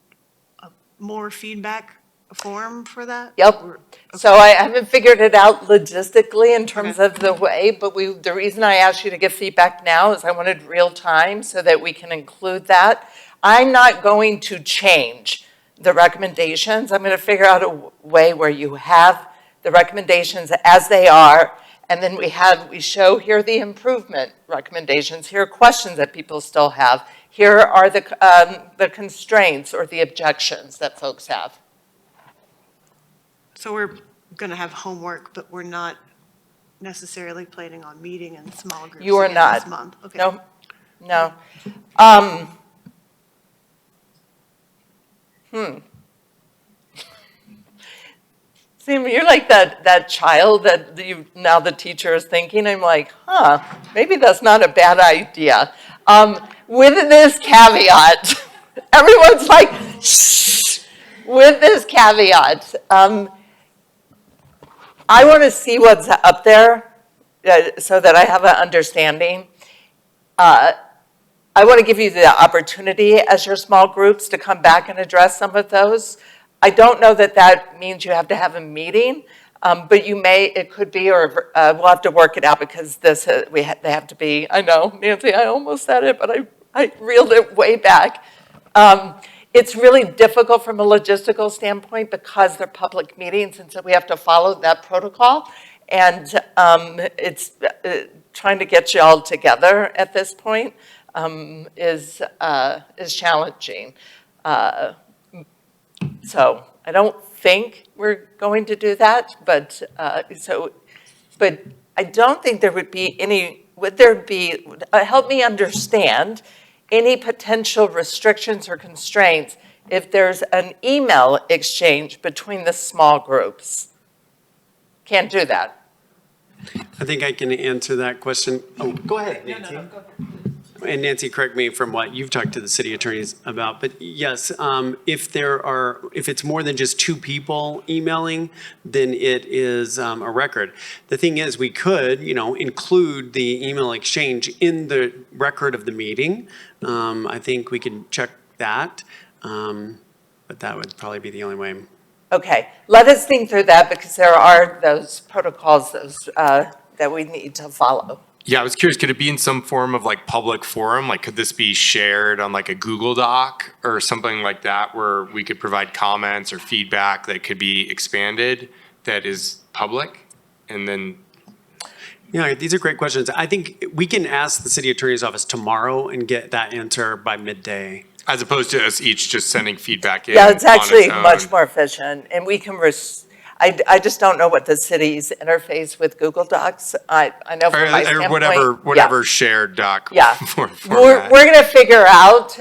a more feedback form for that? Yep. Or- So I haven't figured it out logistically in terms of the way, but the reason I asked you to give feedback now is I wanted real time so that we can include that. I'm not going to change the recommendations. I'm going to figure out a way where you have the recommendations as they are, and then we show here are the improvement recommendations. Here are questions that people still have. Here are the constraints or the objections that folks have. So we're going to have homework, but we're not necessarily planning on meeting in small groups You are again not. this month? Okay. No, no. See, you're like that child that now the teacher is thinking. I'm like, maybe that's not a bad idea. With this caveat, everyone's like, shh. With this caveat, I want to see what's up there so that I have an understanding. I want to give you the opportunity as your small groups to come back and address some of those. I don't know that that means you have to have a meeting, but it could be, or we'll have to work it out because they have to be, I know, Nancy, I almost said it, but I reeled it way back. It's really difficult from a logistical standpoint because they're public meetings, and so we have to follow that protocol. And it's trying to get you all together at this point is challenging. So I don't think we're going to do that, but I don't think there would be any. Would there be? Help me understand any potential restrictions or constraints if there's an email exchange between the small groups. Can't do that. I think I can answer that question. Oh, go ahead, Nancy. No, go ahead. And Nancy, correct me from what you've talked to the city attorneys about, but yes, if it's more than just two people emailing, then it is a record. The thing is, we could, include the email exchange in the record of the meeting. I think we can check that, but that would probably be the only way. Okay, let us think through that because there are those protocols that we need to follow. Yeah, I was curious, could it be in some form of like public forum? Like, could this be shared on like a Google Doc or something like that where we could provide comments or feedback that could be expanded that is public? And then. Yeah, these are great questions. I think we can ask the city attorney's office tomorrow and get that answer by midday. As opposed to us each just sending feedback in. Yeah, it's actually on its much own. more efficient, and we can. I just don't know what the city's interface with Google Docs. I know from my standpoint. Or whatever shared doc. Yeah. format. We're going to figure out,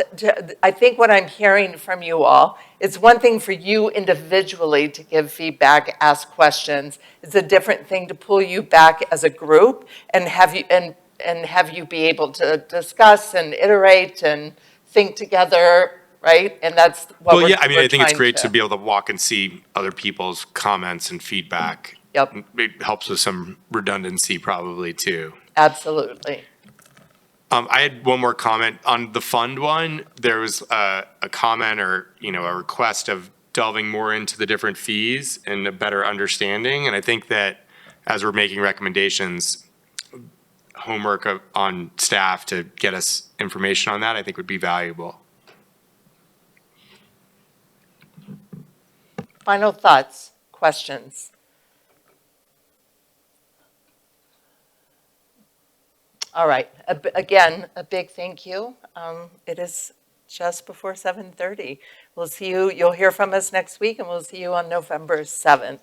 I think what I'm hearing from you all, it's one thing for you individually to give feedback, ask questions. It's a different thing to pull you back as a group and have you be able to discuss and iterate and think together, right? And that's what Well, yeah, I mean, I think it's trying great to be able to walk and see other people's comments and feedback. Yep. It helps with some redundancy probably too. Absolutely. I had one more comment on the fund one. There was a comment or, a request of delving more into the different fees and a better understanding. And I think that as we're making recommendations, homework on staff to get us information on that, I think would be valuable. Final thoughts, questions? All right, again, a big thank you. It is just before 7:30. We'll see you, you'll hear from us next week, and we'll see you on November 7th.